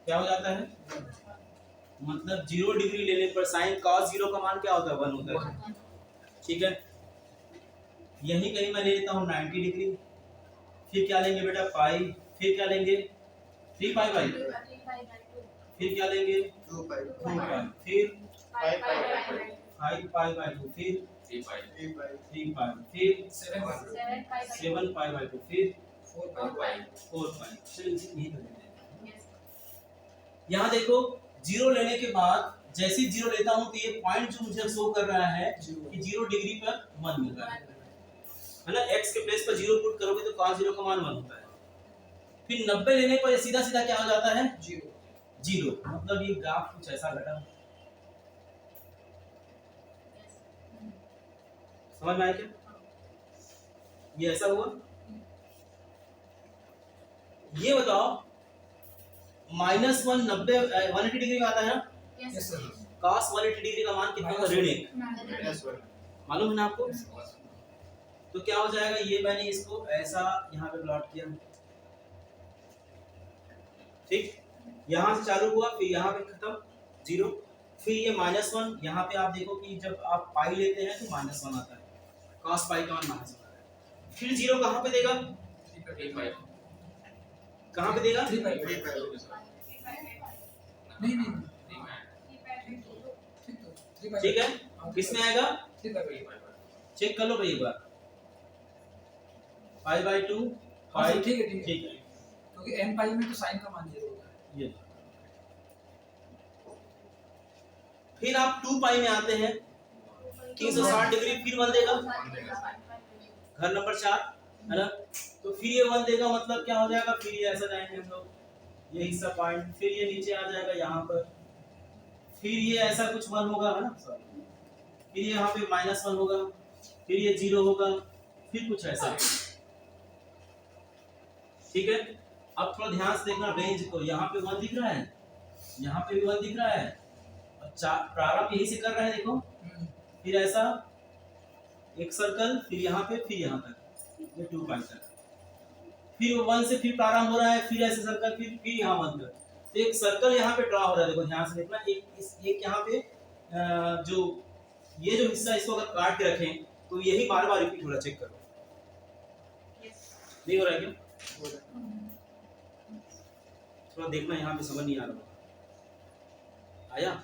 क्या हो जाता है, मतलब 0 डिग्री लेने पर sin cos 0 का मान क्या होता है 1 होता है, ठीक है। यही कहीं मैं ले लेता हूँ 90 डिग्री, फिर क्या लेंगे बेटा पाई, फिर क्या लेंगे 3 पाई बाई, फिर क्या लेंगे 2 पाई, फिर 5 पाई बाई 2, फिर 3 पाई, फिर 7 पाई बाई 2, फिर 4 पाई। चलिए यही कर लेते हैं। यहाँ देखो 0 लेने के बाद जैसे ही 0 लेता हूँ तो ये पॉइंट जो मुझे शो कर रहा है कि 0 डिग्री पर 1 मिल रहा है ना, x के प्लेस पर 0 पुट करोगे तो cos 0 का मान 1 होता है। फिर 90 लेने पर सीधा सीधा क्या हो जाता है 0, मतलब ये ग्राफ कुछ ऐसा घटा, समझ में आया क्या, ये ऐसा हुआ। ये बताओ -1 90 180 डिग्री में आता है ना, यस सर। cos 180 डिग्री का मान कितना होगा ऋण 1, मालूम है ना आपको। तो क्या हो जाएगा, ये मैंने इसको ऐसा यहाँ पे प्लॉट किया, ठीक, यहाँ से चालू हुआ फिर यहाँ पे खत्म 0, फिर ये -1, यहाँ पे आप देखो कि जब आप पाई लेते हैं तो -1 आता है, cos पाई का मान -1 आता है। फिर 0 कहाँ पे देगा, कहाँ पे देगा, 3 पाई। नहीं नहीं ठीक है, किसमें आएगा 3 पाई। चेक कर लो भाई एक बार, 5/2 हाँ, 5, ठीक है, ठीक है। ठीक है, क्योंकि n पाई में तो sin का मान 0 होता है। ये फिर आप 2 पाई में आते हैं 360 डिग्री, फिर 1 देगा, घर नंबर 4 है ना, तो फिर ये 1 देगा, मतलब क्या हो जाएगा, फिर ये ऐसा जाएंगे हम लोग, ये हिस्सा पॉइंट, फिर ये नीचे आ जाएगा यहाँ पर, फिर ये ऐसा कुछ 1 होगा है ना, फिर यहाँ पे -1 होगा, फिर ये 0 होगा, फिर कुछ ऐसा, ठीक है। अब थोड़ा ध्यान से देखना रेंज को, यहाँ पे 1 दिख रहा है, यहाँ पे भी 1 दिख रहा है, प्रारंभ यही से कर रहे हैं देखो, फिर ऐसा एक सर्कल, फिर यहाँ पे, फिर यहाँ तक, ये 2 पाई तक, फिर 1 से फिर प्रारंभ हो रहा है, फिर ऐसे सर्कल, फिर यहाँ 1 तक, तो एक सर्कल यहाँ पे ड्रा हो रहा है, देखो ध्यान से देखना, एक यहाँ पे जो ये जो हिस्सा इसको अगर काट के रखें तो यही बार बार रिपीट हो रहा है, चेक करो नहीं हो रहा है क्या, थोड़ा देखना यहाँ पे समझ नहीं आ रहा, आया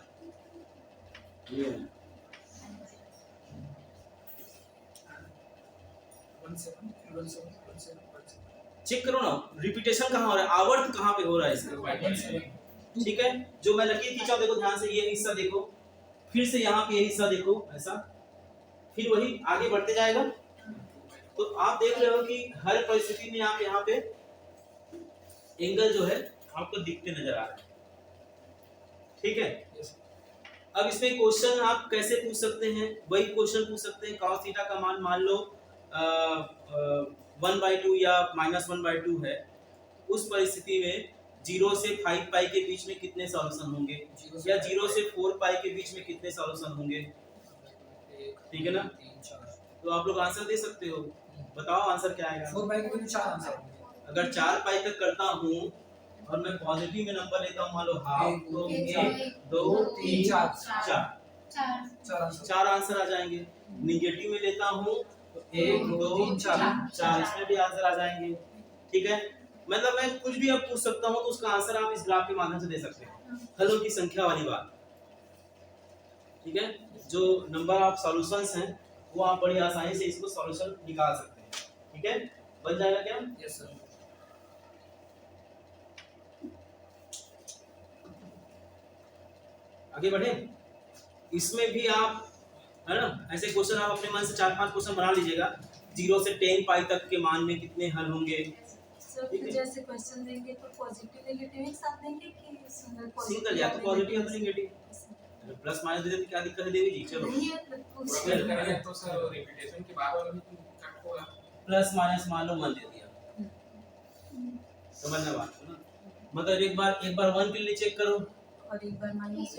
ये 17 चेक करो ना, रिपीटेशन कहाँ हो रहा है, आवर्त कहाँ पे हो रहा है इसका, ठीक है। जो मैं लकीर खींचा देखो ध्यान से, ये हिस्सा देखो, फिर से यहाँ पे ये हिस्सा देखो ऐसा, फिर वही आगे बढ़ते जाएगा। तो आप देख रहे हो कि हर परिस्थिति में आप यहाँ पे एंगल जो है आपको दिखते नजर आ रहे हैं, ठीक है। Yes. अब इसमें क्वेश्चन आप कैसे पूछ सकते हैं, वही क्वेश्चन पूछ सकते हैं। cos थीटा का मान मान लो 1/2 या -1/2 है, उस परिस्थिति में 0 से 5 पाई के बीच में कितने सॉल्यूशन होंगे, या 0 से 4 पाई के बीच में कितने सॉल्यूशन होंगे, ठीक है ना। 3 4 तो आप लोग आंसर दे सकते हो, बताओ आंसर क्या आएगा। 4 बाई के लिए 4 आंसर होंगे। अगर 4 पाई तक करता हूँ और मैं पॉजिटिव में नंबर लेता हूँ मान लो हाफ, तो 1 2 3 4 चार आंसर आ जाएंगे। निगेटिव में लेता हूँ तो 1 2 4 इसमें भी आंसर आ जाएंगे, ठीक है। मतलब मैं कुछ भी अब पूछ सकता हूँ तो उसका आंसर आप इस ग्राफ के माध्यम से दे सकते हैं, हलों की संख्या वाली बात, ठीक है। जो नंबर ऑफ सॉल्यूशंस हैं वो आप बड़ी आसानी से इसको सॉल्यूशन निकाल सकते हैं, ठीक है। बन जाएगा क्या? Yes sir. आगे बढ़े। इसमें भी आप है ना ऐसे क्वेश्चन आप अपने मन से 4-5 क्वेश्चन बना लीजिएगा। 0 से 10 पाई तक के मान में कितने हल होंगे। सर फिर जैसे क्वेश्चन देंगे तो पॉजिटिव नेगेटिव एक साथ देंगे कि सिंगल या तो पॉजिटिव या तो नेगेटिव, प्लस माइनस दे देते क्या दिक्कत है देवी जी। चलो नहीं है तो प्रोसेस करेंगे तो सर रिपीटेशन के बाद वाला भी कट होगा। प्लस माइनस मान लो 1 दे दिया, समझना बात है ना। मतलब एक बार 1 के लिए चेक करो और एक बार माइनस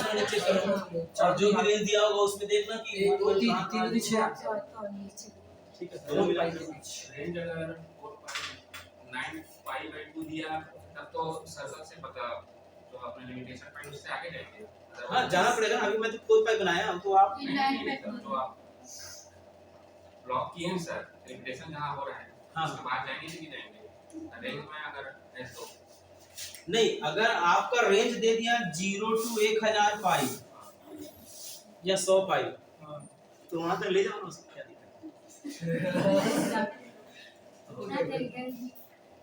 के लिए चेक करो, और जो भी रेंज दिया होगा उसमें देखना कि 1 2 3 3 6 और नीचे ठीक है। दोनों मिला पाई के के बीच। रेंज अगर 9 पाई बाय 2 दिया तब तो सर से पता तो अपने लिमिटेशन पॉइंट उससे आगे जाएंगे। हाँ जाना पड़ेगा ना। अभी मैं तो 4 पाई बनाया तो आप तो आप ब्लॉक किए सर लिमिटेशन जहाँ हो रहा है हाँ। उसके बाद जाएंगे कि जाएंगे रेंज में अगर है तो नहीं, अगर आपका रेंज दे दिया 0 to 1000 पाई या 100 पाई हां तो वहां तक ले जाओ ना, उसको क्या दिक्कत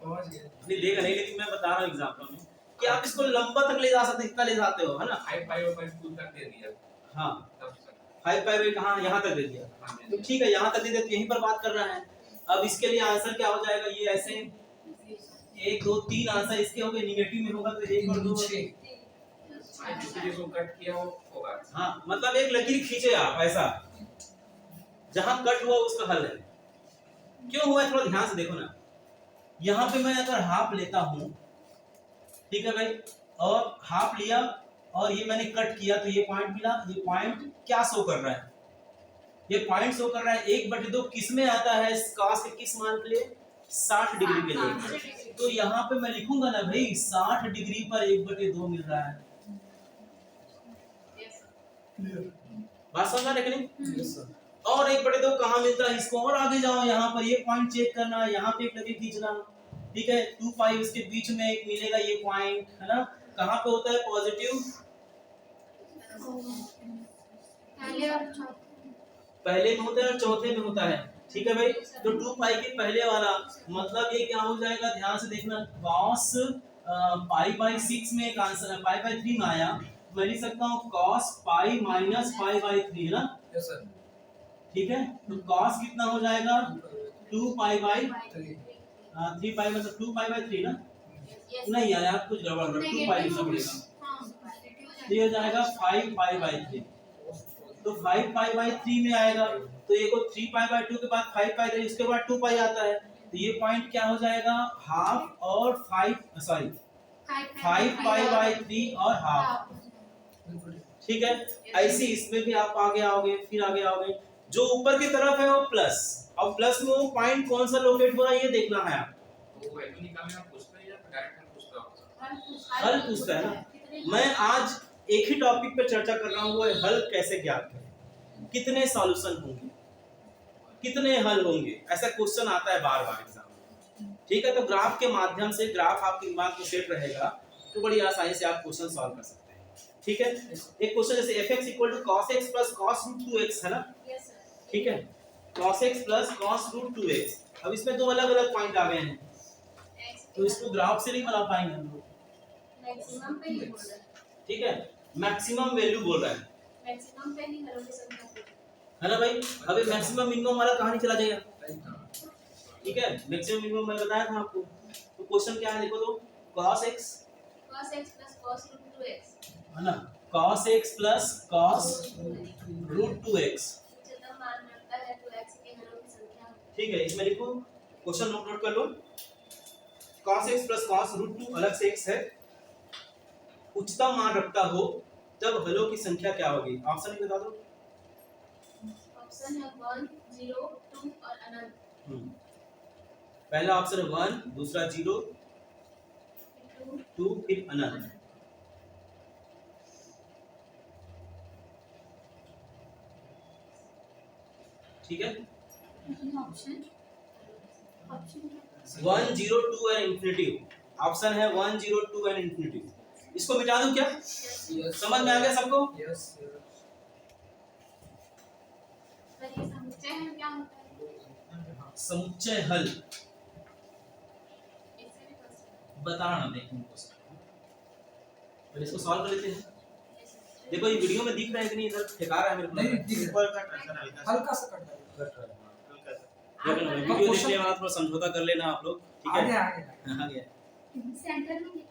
पहुंच गए। नहीं लेगा नहीं, लेकिन मैं बता रहा हूँ एग्जांपल में कि आप इसको लंबा तक ले जा सकते, कितना ले जाते हो, है ना। 5 पाई और 2 तक दे दिया हाँ तब सर 5 पाई में कहाँ यहाँ तक दे दिया, तो ठीक है यहाँ तक दे दिया तो यहीं पर बात कर रहा है। अब इसके लिए आंसर क्या हो जाएगा, ये ऐसे 1 2 3 आंसर इसके हो गए, निगेटिव में होगा तो 1 और 2 जिसके जो कट किया वो होगा। हाँ मतलब एक लकीर खींचे आप ऐसा, जहां कट हुआ उसका हल है। क्यों हुआ है थोड़ा ध्यान से देखो ना। यहाँ पे मैं अगर हाफ लेता हूँ, ठीक है भाई, और हाफ लिया और ये मैंने कट किया तो ये पॉइंट मिला। ये पॉइंट क्या शो कर रहा है, ये पॉइंट शो कर रहा है 1/2 किस में आता है, cos के किस मान के लिए, 60 डिग्री के लिए। तो यहाँ पे मैं लिखूंगा ना भाई 60 डिग्री पर 1/2 मिल रहा है। बात समझा रहे कि नहीं। Yes sir. और 1/2 कहाँ मिलता है, इसको और आगे जाओ, यहाँ पर ये पॉइंट चेक करना, यहाँ पे एक लकीर खींचना, ठीक है। 2 पाई उसके बीच में एक मिलेगा ये पॉइंट, है ना। कहाँ पे होता है पॉजिटिव, पहले में होता है और चौथे में होता है, ठीक है भाई। तो 2 पाई के पहले वाला मतलब ये क्या हो जाएगा, ध्यान से देखना। cos पाई बाई 6 में एक आंसर है, पाई बाई 3 में आया, मैं लिख सकता हूँ cos pi minus pi by 3, है ना। Yes sir. ठीक है, तो cos कितना हो जाएगा 2 पाई बाई 3 पाई मतलब 2 पाई बाई 3 ना। नहीं यार आप कुछ गड़बड़ कर, 2 पाई लिखना पड़ेगा, तो ये हो जाएगा 5 पाई बाई 3। तो 5 पाई बाई 3 में आएगा, तो ये को 3 पाई बाई 2 के बाद 5 पाई 3 उसके बाद 2 पाई आता है, तो ये पॉइंट क्या हो जाएगा हाफ और 5 पाई बाई 3 और हाफ, ठीक है। ऐसे इसमें भी आप आगे आओगे, फिर आगे आओगे। जो ऊपर की तरफ है वो प्लस, और प्लस में वो पॉइंट कौन सा लोकेट हो रहा है ये देखना है आप। तो वैल्यू निकालना पूछता है या डायरेक्ट पूछता होगा। हल पूछता है ना। मैं आज एक ही टॉपिक पे चर्चा कर रहा हूँ, वो है हल कैसे ज्ञात करें, कितने सॉल्यूशन होंगे, कितने हल होंगे, ऐसा क्वेश्चन आता है बार बार एग्जाम में, ठीक है। तो ग्राफ के माध्यम से, ग्राफ आपके दिमाग में सेट रहेगा तो बड़ी आसानी से आप क्वेश्चन सॉल्व कर सकते हैं, ठीक है। एक क्वेश्चन जैसे fx = cos x + cos √2x है ना, ठीक है। cos x + cos √2x, अब इसमें दो अलग अलग पॉइंट आ गए हैं, तो इसको ग्राफ से नहीं बना पाएंगे हम लोग, मैक्सिमम पे ही बोल रहा है, ठीक है। मैक्सिमम वैल्यू बोल रहा है, मैक्सिमम पे ही हलों की संख्या पे है ना भाई। अबे मैक्सिमम मिनिमम वाला कहां नहीं चला जाएगा, ठीक है। मैक्सिमम मिनिमम मैं बताया था आपको। तो क्वेश्चन क्या है देखो, तो cos x cos x + cos √2x है ना, cos x plus cos root 2x। उच्चतम मान रखता है तो x के हरों की संख्या ठीक है, इसमें लिखो, क्वेश्चन नोट कर लो। cos x plus cos root 2 अलग से x है, उच्चतम मान रखता हो तब हलों की संख्या क्या होगी? ऑप्शन ही बता दो। ऑप्शन है 1 0 2 और अनंत। पहला ऑप्शन 1, दूसरा 0, 2 फिर अनंत। ठीक है, ऑप्शन 1 0 2 एंड इंफिनिटिव। ऑप्शन है 1 0 2 एंड इंफिनिटिव। इसको मिटा दूं क्या? समझ में आ गया सबको? यस पर ये समुच्चय है क्या होता है? समुच्चय हल इससे भी क्वेश्चन बताना देखो, पहले इसको सॉल्व कर लेते हैं। देखो ये वीडियो में दिख रहा है कि नहीं, इधर ठेका रहा है मेरे को। नहीं दिख रहा ऊपर का ट्रेसर हल्का सा हल्का सा कट रहा है हल्का सा देखो ना, वीडियो देखने वाला थोड़ा समझौता कर लेना आप लोग, ठीक आगे है? आगे आ गया सेंटर में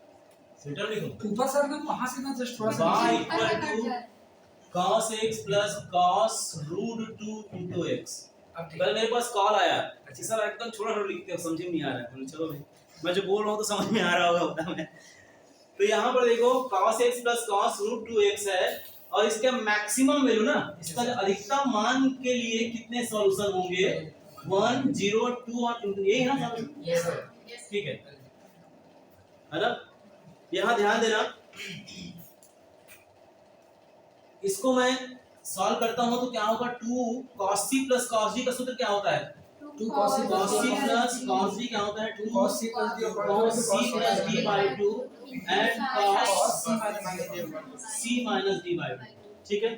सेंटर लिखो। ऊपर सर में वहां से ना जस्ट थोड़ा सा y नीचे। Equal to cos x plus cos root 2 into x। अब ठीक कल मेरे पास कॉल आया, अच्छा सर एकदम छोटा छोटा लिखते हो, समझ में नहीं आ रहा है। बोले चलो भाई, मैं जो बोल रहा हूँ तो समझ में आ रहा होगा, बता मैं। तो यहाँ पर देखो cos x plus cos root 2x है, और इसका मैक्सिमम वैल्यू ना, इसका जो अधिकतम मान के लिए कितने सॉल्यूशन होंगे? 1 0 2 और यही है ना सब? यस सर ठीक है ना? यहाँ ध्यान देना, इसको मैं सॉल्व करता हूँ तो क्या होगा? 2 cos c plus cos d का सूत्र क्या होता है? 2 cos c cos c plus cos d क्या होता है? 2 cos c plus d cos c plus d by 2 and cos cos c minus c minus d by 2। ठीक है,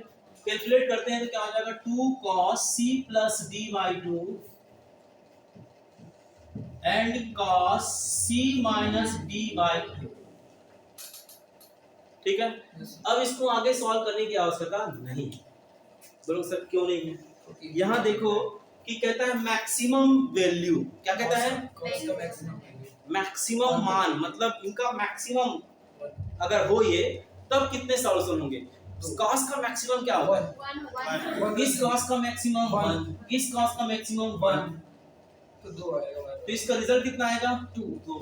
कैलकुलेट करते हैं तो क्या हो जाएगा? 2 cos c plus d by 2 and cos c minus d by 2। ठीक है, अब इसको आगे सॉल्व करने की आवश्यकता नहीं। बोलो सर क्यों नहीं है? यहाँ देखो कि कहता है मैक्सिमम वैल्यू, क्या कहता है? cos का मैक्सिमम मैक्सिमम मान, मतलब इनका मैक्सिमम अगर हो ये, तब कितने सॉल्यूशन होंगे? cos का मैक्सिमम क्या होता है? 1 इस cos का मैक्सिमम 1, इस cos का मैक्सिमम 1, तो 2 आएगा तो इसका रिजल्ट कितना आएगा? 2। तो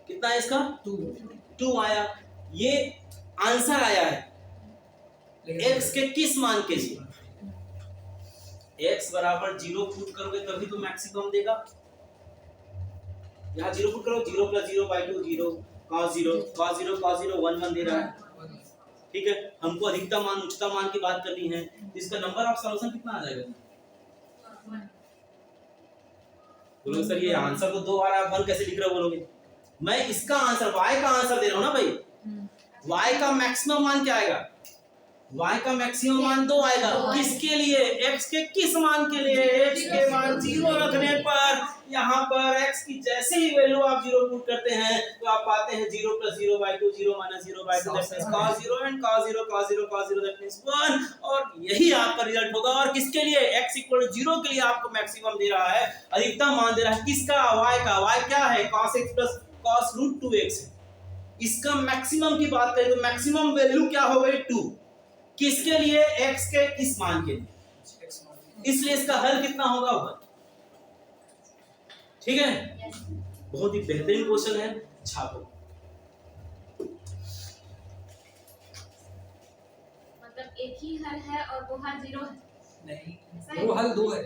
कितना है इसका? 2 आया। ये आंसर आया है x के किस मान के लिए? x बराबर 0 पुट करोगे तभी तो मैक्सिमम देगा। यहाँ 0 पुट करो, 0 plus 0 by 2 0, cos 0 cos 0 cos 0 1 1 दे रहा है। ठीक है, हमको अधिकतम मान उच्चतम मान की बात करनी है, इसका नंबर ऑफ सॉल्यूशन कितना आ जाएगा? बोलोगे सर ये आंसर तो 2 बार आप 1 कैसे लिख रहे हो? बोलोगे मैं इसका आंसर y का आंसर दे रहा हूं ना भाई। y का मैक्सिमम मान क्या आएगा? y का मैक्सिमम मान 2 आएगा। किसके लिए? x के किस मान के लिए? x के मान 0 रखने पर यहाँ पर x की जैसे ही वैल्यू आप 0 पुट करते हैं तो आप पाते हैं 0 plus 0 by 2 0 minus 0 by 2 that means cos 0 and cos 0 cos 0 cos 0 that means 1, और यही आपका रिजल्ट होगा। और किसके लिए? x इक्वल 0 के लिए आपको मैक्सिमम दे रहा है, अधिकतम मान दे रहा है। किसका? y का। y क्या है? cos x plus cos root 2x है। इसका मैक्सिमम की बात करें तो मैक्सिमम वैल्यू क्या हो गई? 2। किसके लिए? x के किस मान के लिए? इसलिए इसका हल कितना होगा? 1। ठीक है, बहुत ही बेहतरीन क्वेश्चन है, छापो। मतलब एक ही हल है और वो हल 0 है। नहीं वो हल 2 है।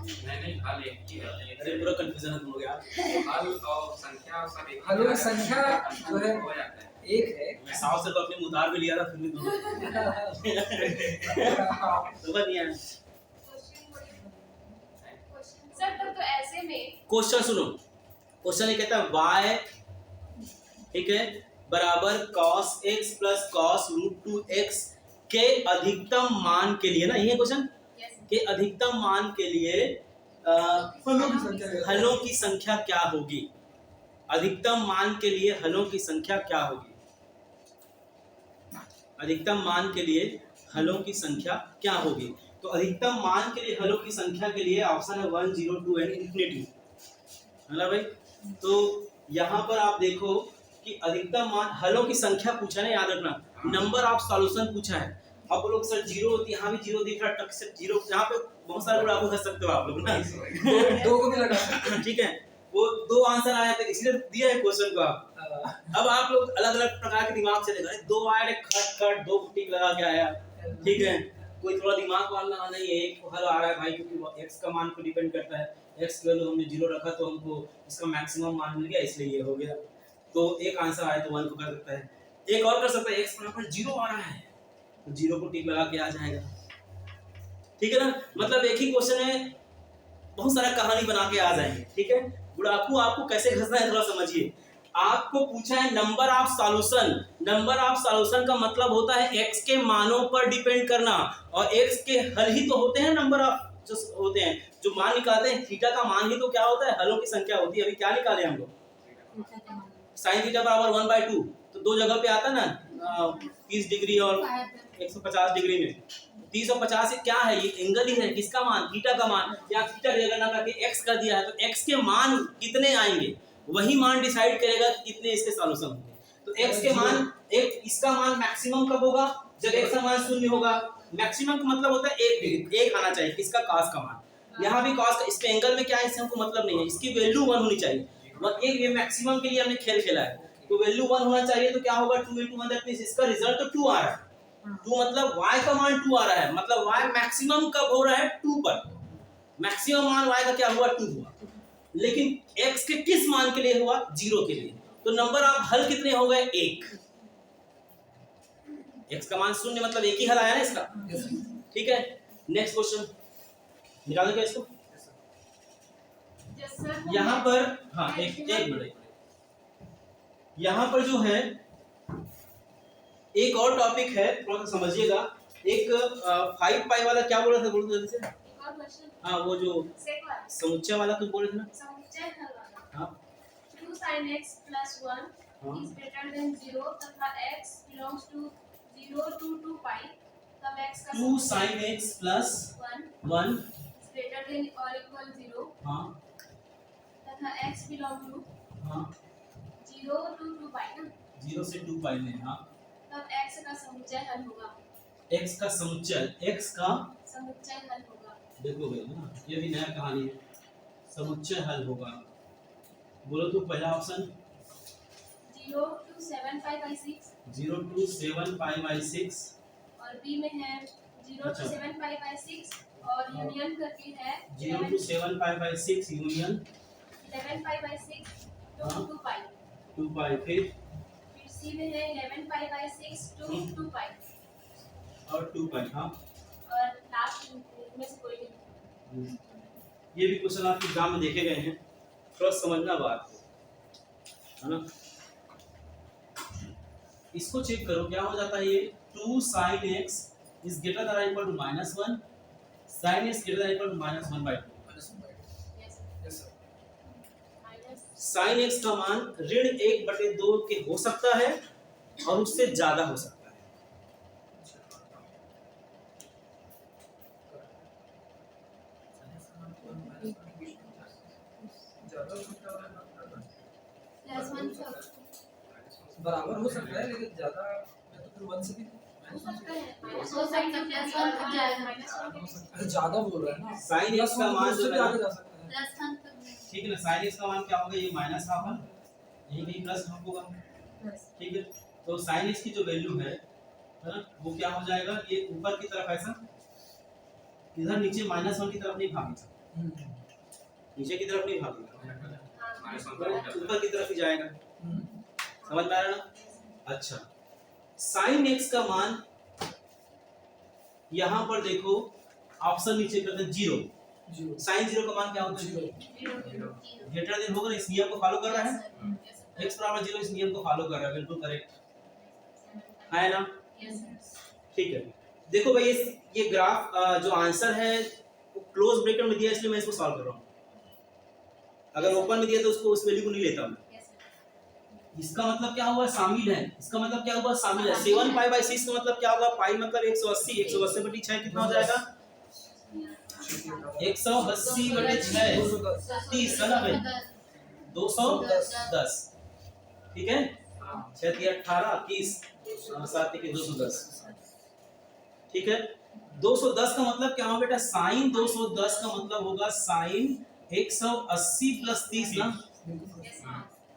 नहीं हल एक ही है। अरे पूरा कंफ्यूजन खत्म हो गया। हल और संख्या सब एक हल और संख्या जो है हो जाता है। एक है। मैं साव से तो अपने मुतार में लिया था, फिर भी दोनों समझ नहीं आया। सर तो ऐसे में क्वेश्चन सुनो, क्वेश्चन ये कहता है y, ठीक है, बराबर cos x plus cos root 2x के अधिकतम मान के लिए ना, ये क्वेश्चन के अधिकतम मान के लिए हलों की संख्या क्या होगी? अधिकतम मान के लिए हलों की संख्या क्या होगी? अधिकतम मान के लिए हलों की संख्या क्या होगी? तो अधिकतम मान के लिए हलों की संख्या के लिए ऑप्शन है 1 0 2 एंड इंफिनिटी, है ना भाई। तो यहाँ पर आप देखो कि कि अधिकतम मान हलों की संख्या पूछा है, याद रखना, नंबर ऑफ सॉल्यूशन पूछा है। अब लोग सर जीरो होती है, यहाँ भी जीरो दिख रहा है, टक से जीरो, यहाँ पे बहुत सारे लोग आपको कर सकते हो आप लोग ना। दो को भी लगा। ठीक है, वो दो आंसर आए थे इसलिए दिया है क्वेश्चन को आप। अब आप लोग अलग अलग प्रकार के दिमाग से देखा, दो आए खट खट दो टिक लगा के आया, ठीक है, कोई थोड़ा दिमाग वाला नहीं है, एक हल आ रहा है भाई क्योंकि x का मान पर डिपेंड करता है, x की वैल्यू हमने जीरो रखा तो हमको इसका मैक्सिमम मान मिल गया इसलिए ये हो गया। तो एक आंसर आया तो 1 को कर सकता है, एक और कर सकता है, x बराबर 0 आ रहा है तो 0 को टिक लगा के आ जाएगा, ठीक है ना। मतलब एक ही क्वेश्चन में बहुत सारा कहानी बना के आ जाएंगे, ठीक है। बुढ़ाकू आपको कैसे घसना है थोड़ा समझिए। आपको पूछा है number of solution, number of solution का मतलब होता है x के मानों पर डिपेंड करना, और x के हल ही तो होते हैं नंबर ऑफ जो होते हैं, जो मान निकालते हैं थीटा का मान ही तो क्या होता है, हलों की संख्या होती है। अभी क्या निकाले हम लोग, साइन थीटा बराबर 1/2, तो दो जगह पे आता ना 30 डिग्री और 150 डिग्री में, 30 और 50 क्या है, ये एंगल ही है, किसका मान, थीटा का मान। या थीटा की गणना करके x कर दिया है तो x के मान कितने आएंगे वही मान डिसाइड करेगा कि कितने इसके सॉल्यूशन होंगे। तो x के मान, एक इसका मान मैक्सिमम कब होगा, जब x का मान 0 होगा। मैक्सिमम का मतलब होता है 1 डिग्री, 1 आना चाहिए किसका, cos का मान। यहाँ भी cos का, इस पे एंगल में क्या है इससे हमको मतलब नहीं है, इसकी वैल्यू 1 होनी चाहिए। एक ये मैक्सिमम के लिए हमने खेल खेला है, तो वैल्यू 1 होना चाहिए, तो क्या होगा 2 × 1 दैट मींस इसका रिजल्ट तो 2 आ रहा है। 2 मतलब y का मान 2 आ रहा है, मतलब y मैक्सिमम कब हो रहा है 2 पर, मैक्सिमम मान y का क्या हुआ 2 हुआ, लेकिन x के किस मान के लिए हुआ, 0 के लिए। तो नंबर ऑफ हल कितने हो गए, 1। x का मान 0 मतलब एक ही हल आया ना इसका, ठीक है। नेक्स्ट क्वेश्चन निकालें क्या इसको, यहाँ पर हाँ एक मिनट, यहाँ पर जो है एक और टॉपिक है, थोड़ा सा समझिएगा। एक 5 पाई वाला क्या बोल रहा था, बोल जल्दी से। हाँ वो जो समुच्चय वाला तुम बोल रहे थे ना, समुच्चय हल वाला। हाँ 2 sin x plus 1 is greater than 0 तथा x belongs to 0 to 2 pi, तब x का 2 sin x plus 1 is greater than or equal 0 हाँ तथा x belong to हाँ 0 to 2 pi ना, 0 से 2 पाई में, हाँ तब x का समुच्चय हल होगा, x का समुच्चय, x का समुच्चय हल होगा। देखो भाई ना, ये भी नया कहानी है, समुच्चय हल होगा। बोलो तो पहला option 0 to 7 pi by 6 0 to 7 pi by 6, और b में है 0 to 7 pi by 6 और यूनियन करके है 0 to 7 pi by 6 union 11 pi by 6 to 2 pi, 2 pi, फिर c में है 11 pi by 6 to 2 pi और 2 pi, हाँ। और लास्ट में से कोई नहीं। ये भी क्वेश्चन आपके एग्जाम में देखे गए हैं, थोड़ा समझना बात को, है ना। इसको चेक करो क्या हो जाता है, ये 2 sin x is greater than or equal to -1, sin x greater than or equal to -1/2। Yes sin x का मान ऋण 1/2 के हो सकता है और उससे ज्यादा हो सकता है। प्लस 1 बराबर हो सकता है लेकिन ज्यादा तो फिर 1 से भी हो सकता है, हो सकता है प्लस 1 तक जाएगा, अरे ज्यादा बोल रहा है ना, sin x का मान जो उससे भी है, आगे जा सकता है। प्लस 1 तक ठीक है ना, sin x का मान क्या होगा, ये -1/2 है, यही कहीं +1 होगा, ठीक है। तो sin x की जो वैल्यू है ना, वो क्या हो जाएगा, ये ऊपर की तरफ ऐसा, इधर नीचे -1 की तरफ नहीं भागेगा, नीचे की तरफ नहीं भागेगा, ऊपर की तरफ ही जाएगा, समझ में आ रहा ना। अच्छा, sin x का मान यहाँ पर देखो, ऑप्शन नीचे करते हैं 0, sin 0 का मान क्या होता है, ग्रेटर देन होगा, इस नियम को फॉलो कर रहा है, x बराबर 0 इस नियम को फॉलो कर रहा है, बिल्कुल करेक्ट है ना, ठीक है। देखो भाई ये ग्राफ जो आंसर है वो क्लोज ब्रैकेट में दिया इसलिए मैं इसको सॉल्व कर रहा हूँ, अगर ओपन में दिया तो उसको उस वैल्यू को नहीं लेता मैं। इसका मतलब क्या हुआ, शामिल है, इसका मतलब क्या हुआ, शामिल है। 7 पाई बाय 6 का मतलब क्या होगा, पाई मतलब 180, 180 बटे 6 कितना हो जाएगा, 180 बटे 6 30 है ना भाई, 210, ठीक है। 6 3 18 21 7 के 210। ठीक है, 210 का मतलब क्या होगा बेटा? साइन 210 का मतलब होगा साइन 180 प्लस 30 ना,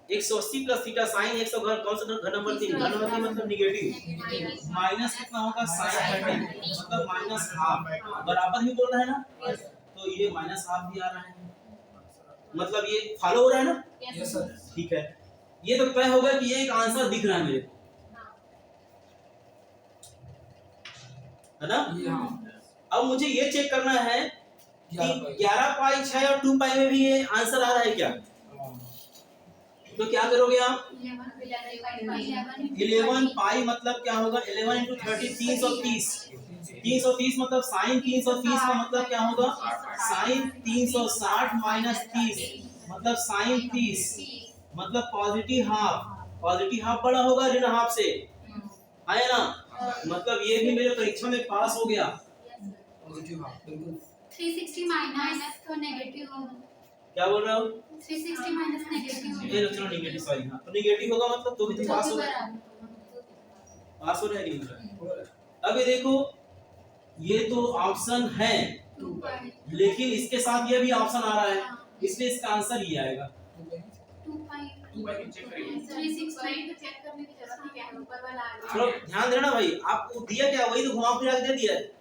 180 प्लस थीटा साइन 100 कौन सा घर नंबर 3? घर नंबर 3 मतलब निगेटिव, माइनस कितना होगा? साइन 30 मतलब माइनस हाफ, बराबर ही बोल रहा है ना, तो ये माइनस हाफ भी आ रहा है, मतलब ये फॉलो हो रहा है ना। Yes sir. ठीक है, ये तो तय होगा कि ये एक आंसर दिख रहा है मेरे को, है ना। अब मुझे ये चेक करना है कि 11 पाई 6 और 2 पाई में भी ये आंसर आ रहा है क्या, तो क्या करोगे आप? 11 पाई मतलब क्या होगा? 11 इंटू 30 330, 330 मतलब साइन 330 का मतलब क्या होगा? साइन 360 माइनस 30 मतलब साइन 30 मतलब पॉजिटिव हाफ, पॉजिटिव हाफ बड़ा होगा ऋण हाफ से, आया ना, मतलब ये भी मेरे परीक्षा में पास हो गया। पॉजिटिव हाफ बिल्कुल। 360 माइनस तो नेगेटिव होगा, क्या बोल रहा हूँ? 360 माइनस नेगेटिव होगा, ये चलो नेगेटिव, सॉरी हाँ, तो नेगेटिव होगा मतलब तो भी तो पास हो रहा है, पास हो रहा है कि नहीं हो रहा है? अब ये देखो, ये तो ऑप्शन है, 2 पाई लेकिन इसके साथ ये भी ऑप्शन आ रहा है, इसलिए इसका आंसर ये आएगा। 2 पाई 2 पाई चेक करिए। 360 तो चेक करने की जरूरत नहीं है, ऊपर वाला आ थोड़ा ध्यान देना भाई, आपको दिया क्या वही तो घुमा फिरा के दे दिया है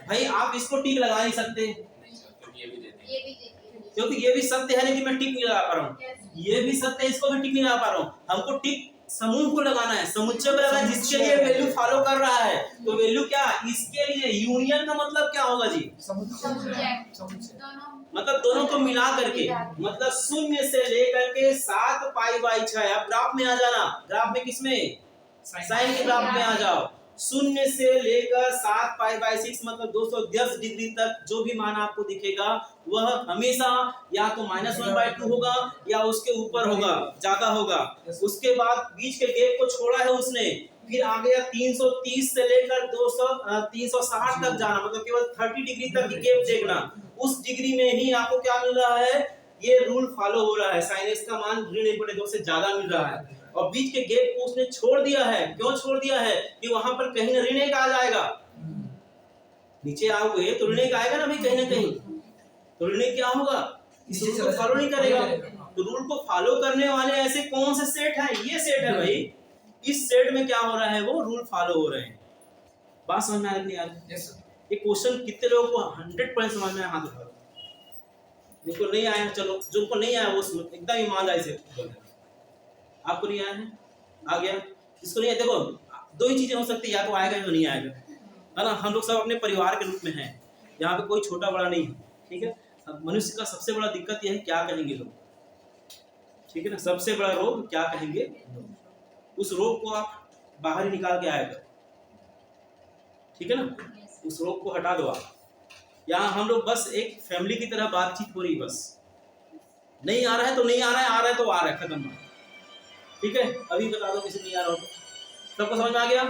भाई, आप इसको टिक लगा नहीं सकते ये भी देते हैं। ये भी देखिए, क्योंकि ये भी सत्य है लेकिन मैं टिक नहीं लगा पा रहा हूँ, ये भी सत्य है इसको मैं टिक नहीं लगा पा रहा हूँ, हमको टिक समूह को लगाना है, समुच्चय पर लगाना है जिसके लिए वैल्यू फॉलो कर रहा है, तो वैल्यू क्या इसके लिए, यूनियन का मतलब क्या होगा जी? दोनों मतलब दोनों को मिला करके, मतलब 0 से लेकर के 7 पाई बाई 6। अब ग्राफ में आ जाना, ग्राफ में किसमें? साइन के ग्राफ में आ जाओ। 0 से लेकर 7 पाई बाई 6 मतलब 210 डिग्री तक जो भी मान आपको दिखेगा वह हमेशा या तो -1/2 होगा या उसके ऊपर होगा, ज्यादा होगा। उसके बाद बीच के गैप को छोड़ा है उसने, फिर आ गया 330 से लेकर 360 तक जाना, मतलब केवल 30 डिग्री तक की गैप देखना, उस डिग्री में ही आपको क्या मिल रहा है? ये रूल फॉलो हो रहा है, sin x का मान ऋण 1/2 से ज्यादा मिल रहा है, और बीच के गैप को उसने छोड़ दिया है। क्यों छोड़ दिया है? कि वहां पर कहीं ना ऋण 1 आ जाएगा, नीचे आओगे तो ऋण 1 आएगा ना भाई, कहीं ना कहीं, तो ऋण 1 क्या होगा? इस रूल को फॉलो नहीं करेगा। तो रूल को फॉलो करने वाले ऐसे कौन से सेट हैं? ये सेट है भाई, इस सेट में क्या हो रहा है? वो रूल फॉलो हो रहे हैं। बात समझ में आ रही है यार? Yes sir. ये क्वेश्चन कितने लोगों को 100% समझ में आया? हाथ उठाओ। जिनको नहीं आया चलो, जिनको नहीं आया वो एकदम ईमानदारी से बोल। आपको नहीं आया है? आ गया? जिसको नहीं आया, देखो दो ही चीजें हो सकती है, या तो आएगा या नहीं आएगा, है ना। हम लोग सब अपने परिवार के रूप में हैं, यहाँ पे कोई छोटा बड़ा नहीं है, ठीक है। अब मनुष्य का सबसे बड़ा दिक्कत यह है क्या कहेंगे लोग, ठीक है ना। सबसे बड़ा रोग क्या कहेंगे लोग, उस रोग को आप बाहर ही निकाल के आएगा, ठीक है ना। उस रोग को हटा दो आप। यहाँ हम लोग बस एक फैमिली की तरह बातचीत हो रही, बस नहीं आ रहा है तो नहीं आ रहा है, आ रहा है तो आ रहा है, खत्म, ठीक है। अभी बता दो किसी नहीं आ रहा हो, सबको समझ में आ गया?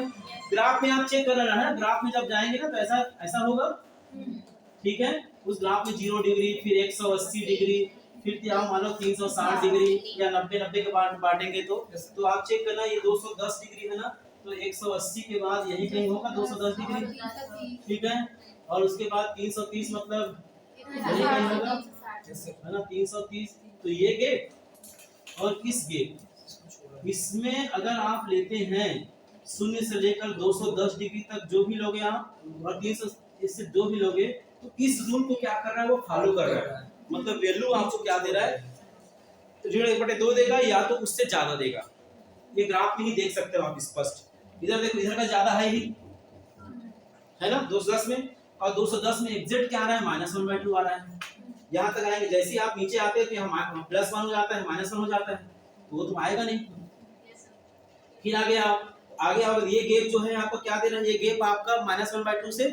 ग्राफ में आप चेक कर लेना है, ग्राफ में जब जाएंगे ना तो ऐसा ऐसा होगा, ठीक है। उस ग्राफ में 0 डिग्री, फिर 180 डिग्री, फिर यहाँ मान लो 360 डिग्री या 90 के बाद बांटेंगे तो आप चेक करना, ये 210 डिग्री है ना, तो 180 के बाद यही कहीं होगा 210 डिग्री, ठीक है। और उसके बाद 330 मतलब यही कहीं होगा, है ना, 330। तो ये गेप और इस गेप, इसमें अगर आप लेते हैं 0 से लेकर 210 डिग्री तक जो भी लोगे आप, और 300 इससे जो भी लोगे, तो इस रूल को क्या कर रहा है? वो फॉलो कर रहा है। मतलब वैल्यू आपको क्या दे रहा है? ऋण 1/2 देगा या तो उससे ज्यादा देगा। ये ग्राफ में ही देख सकते हो आप स्पष्ट। इधर देखो, इधर का ज्यादा है ही, है ना 210 में, और 210 में एग्जैक्ट क्या आ रहा है? -1/2 आ रहा है। यहाँ तक आएंगे, जैसे ही आप नीचे आते हैं तो यहाँ +1 हो जाता है, -1 हो जाता है, तो वो तो आएगा नहीं। फिर आगे आओ, ये गैप जो है आपको क्या दे रहा है? ये गैप आपका -1/2 से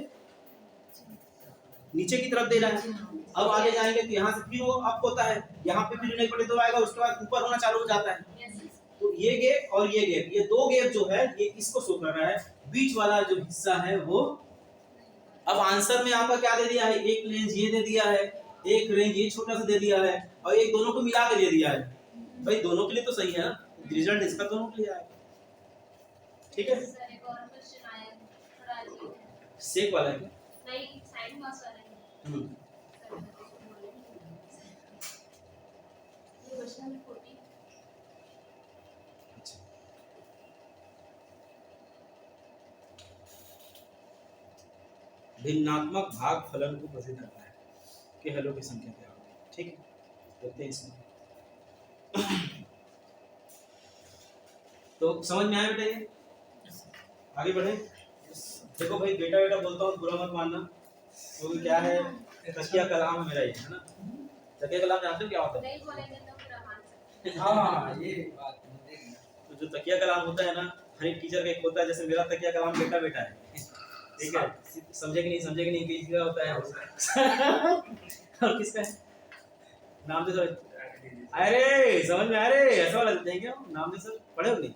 नीचे की तरफ दे रहा है। अब आगे जाएंगे तो यहाँ से फिर वो अप होता है, यहाँ पे फिर 1/2 आएगा, उसके बाद ऊपर होना चालू हो जाता है। तो ये गैप और ये गैप, ये दो गैप जो है ये इसको शो कर रहा है। बीच वाला जो हिस्सा है वो, अब आंसर में आपका क्या दे दिया है? एक रेंज ये दे दिया है, एक रेंज ये छोटा सा दे दिया है, और एक दोनों को मिला के दे दिया है। भाई दोनों के लिए तो सही है ना, रिजल्ट इसका तो नोट लिया है, ठीक है। सर एक और क्वेश्चन आया है, थोड़ा अजीब है। सेक वाला है क्या? नहीं, साइन कॉस वाला है। हम्म, ये क्वेश्चन नंबर 40। अच्छा। भिन्नात्मक भाग फलन को प्रदर्शित करता है कि हलों की संख्या क्या होगी, ठीक है। देखते हैं इसमें। तो समझ में आया बेटा ये? आगे बढ़े। देखो भाई, बेटा बेटा बोलता हूँ, बुरा मत मानना, क्योंकि क्या है, तकिया कलाम है मेरा ये, है ना। तकिया कलाम जानते हो क्या होता है? नहीं बोलेंगे तो पूरा मान सकते हैं। हाँ ये बात देख तो जो तकिया कलाम होता है ना, हर एक टीचर का एक होता है। जैसे मेरा तकिया कलाम बेटा बेटा है, ठीक है। समझे कि नहीं, समझे कि नहीं, किसका होता है और किसका है? नाम दे सर। अरे समझ में आ रहे, ऐसा वाला देते हैं क्या? नाम दे सर, पढ़े हो नहीं?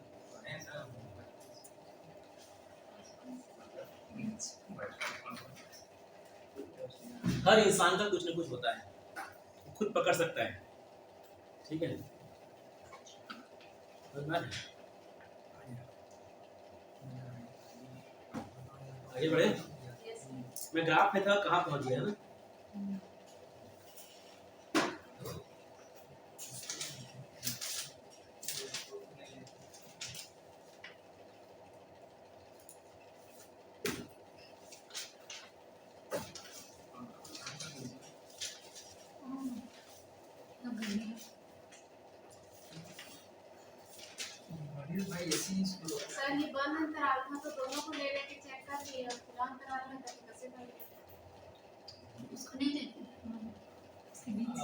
हर इंसान का कुछ न कुछ होता है, वो खुद पकड़ सकता है, ठीक है। समझ में आ रहा है? आगे बढ़े। Yes. मैं ग्राफ में था, कहाँ पहुंच गया ना? भाई ऐसी ही स्कूल होता है। सर ये बंद अंतराल था तो दोनों को ले लेके चेक कर लिए, और खुला अंतराल में तो कैसे करेंगे? उसको नहीं देते उसके बीच तो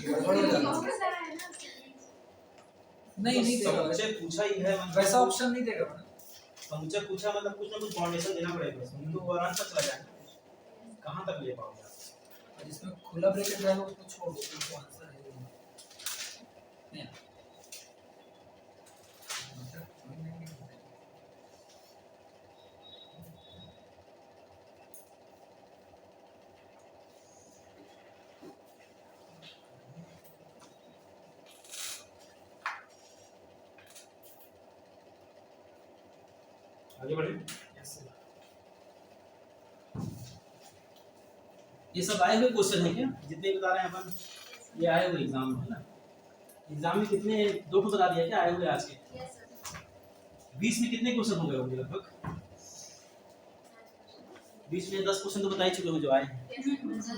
गड़बड़ हो जाता है। बहुत सारा है ना उसके बीच। नहीं नहीं देगा मुझे पूछा ही है, मतलब वैसा ऑप्शन नहीं देगा मैडम। तो मुझे पूछा, मतलब कुछ ना कुछ फाउंडेशन देना पड़ेगा उसमें, तो वो आराम से चला जाएगा। कहाँ तक ले पाओगे आप? जिसमें खुला ब्रैकेट रहेगा उसको छोड़ दो, उसको आंसर है नहीं। आगे बढ़े। ये सब आए हुए क्वेश्चन है क्या, जितने बता रहे हैं अपन? ये आए हुए एग्जाम में, है ना। एग्जाम में कितने, 2 को बता दिया क्या आए हुए आज के? Yes, sir. 20 में कितने क्वेश्चन हो गए होंगे लगभग? 20 में 10 क्वेश्चन तो बता ही चुके हो जो आए हैं, Yes, sir.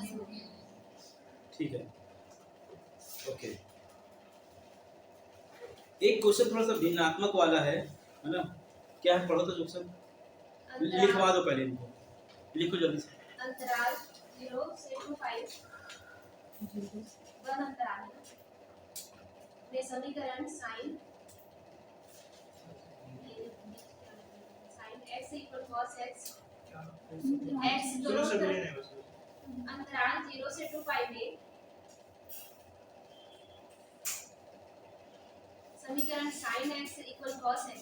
ठीक है। ओके, एक क्वेश्चन थोड़ा सा भिन्नात्मक वाला है ना। क्या है, पढ़ो तो जो सब लिखवा दो पहले इनको, लिखो जल्दी से। अंतराल 0 से 2 बंद अंतराल है में समीकरण sine x equal cos x x चलो दोनों सब तरफ लेने बस। अंतराल 0 से 2 पाई में समीकरण sin x equal cos x,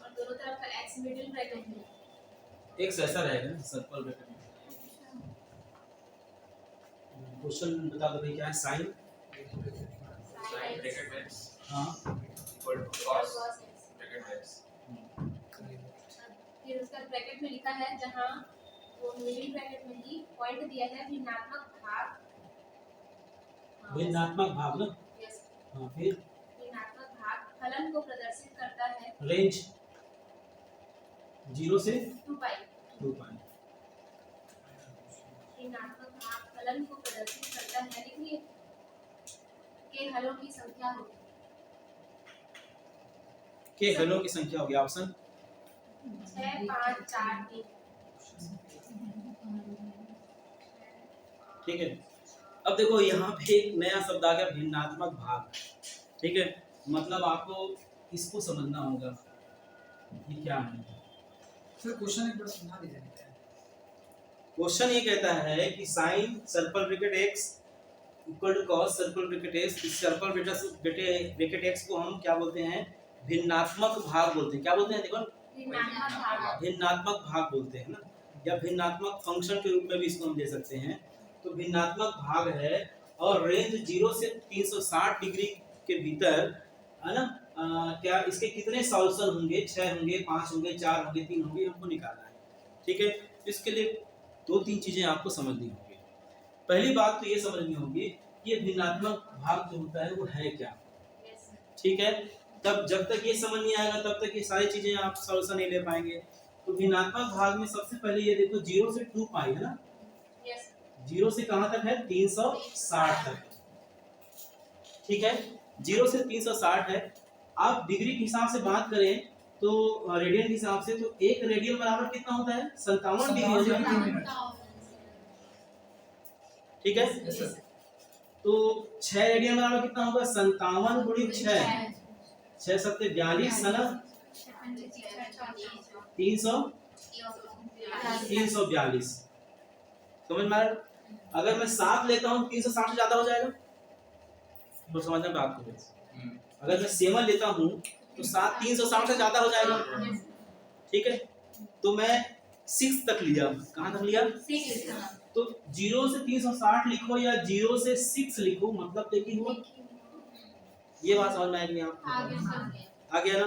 और दोनों तरफ का x मिडिल ब्रैकेट में। एक ऐसा रहेगा सर्कल ब्रैकेट में। क्वेश्चन बता दो भाई, क्या है? साइन, साइन ब्रैकेट में हाँ, इक्वल टू cos ब्रैकेट में फिर उसका ब्रैकेट में लिखा है, जहाँ वो मिडिल ब्रैकेट में ही पॉइंट दिया है भिन्नात्मक भाग। भिन्नात्मक भाग ना, यस, हाँ, फिर भिन्नात्मक भाग फलन को प्रदर्शित करता है रेंज 0 से 2 पाई। 2 पाई। भिन्नात्मक भाग फलन को प्रदर्शित करता है, लिखिए के हलों की संख्या होगी। के हलों की संख्या होगी, ऑप्शन 6 5 4 3। ठीक है। अब देखो यहाँ पे एक नया शब्द आ गया, भिन्नात्मक भाग, ठीक है। मतलब आपको इसको समझना होगा ये क्या है। सर क्वेश्चन एक बार समझा दीजिए। क्वेश्चन ये कहता है कि sine circle bracket x equal to cos circle bracket x, इस सर्कल ब्रैकेट x को हम क्या बोलते हैं? भिन्नात्मक भाग बोलते हैं। क्या बोलते हैं? देखो, भिन्नात्मक भाग। भिन्नात्मक भाग बोलते हैं ना, या भिन्नात्मक फंक्शन के रूप में भी इसको हम ले सकते हैं। तो भिन्नात्मक भाग है और रेंज 0 से 360 डिग्री के भीतर है ना, क्या इसके कितने सॉल्यूशन होंगे, 6 होंगे, 5 होंगे, 4 होंगे, 3 होंगे, हमको निकालना है। ठीक है, इसके लिए 2-3 चीजें आपको समझनी होगी। पहली बात तो ये समझनी होगी कि ये भिन्नात्मक भाग जो होता है वो है क्या। ठीक है, तब जब तक ये समझ नहीं आएगा तब तक ये सारी चीजें आप सॉल्यूशन नहीं ले पाएंगे। तो भिन्नात्मक भाग में सबसे पहले ये देखो 0 से 2 पाई है ना, 0 से कहां तक है, 360 तक। ठीक है, 0 से 360 है। आप डिग्री के हिसाब से बात करें तो रेडियन के हिसाब से, तो एक रेडियन बराबर कितना होता है, 57 डिग्री हो जाएगा। ठीक है, तो 6 रेडियन बराबर कितना होगा, 57 गुणित 6, 6 सत्ते 42 है 342। समझ में आ रहा? अगर मैं 7 लेता हूँ 360 से ज्यादा हो जाएगा, तो समझना बात को। अगर मैं 7 लेता हूँ तो 7 360 से ज्यादा हो जाएगा। ठीक है, तो मैं 6 तक लिया, कहाँ तक लिया, तो 0 से 360 लिखो या 0 से 6 लिखो, मतलब देखिए हुआ। ये बात समझ में आएगी आपको, आ गया ना।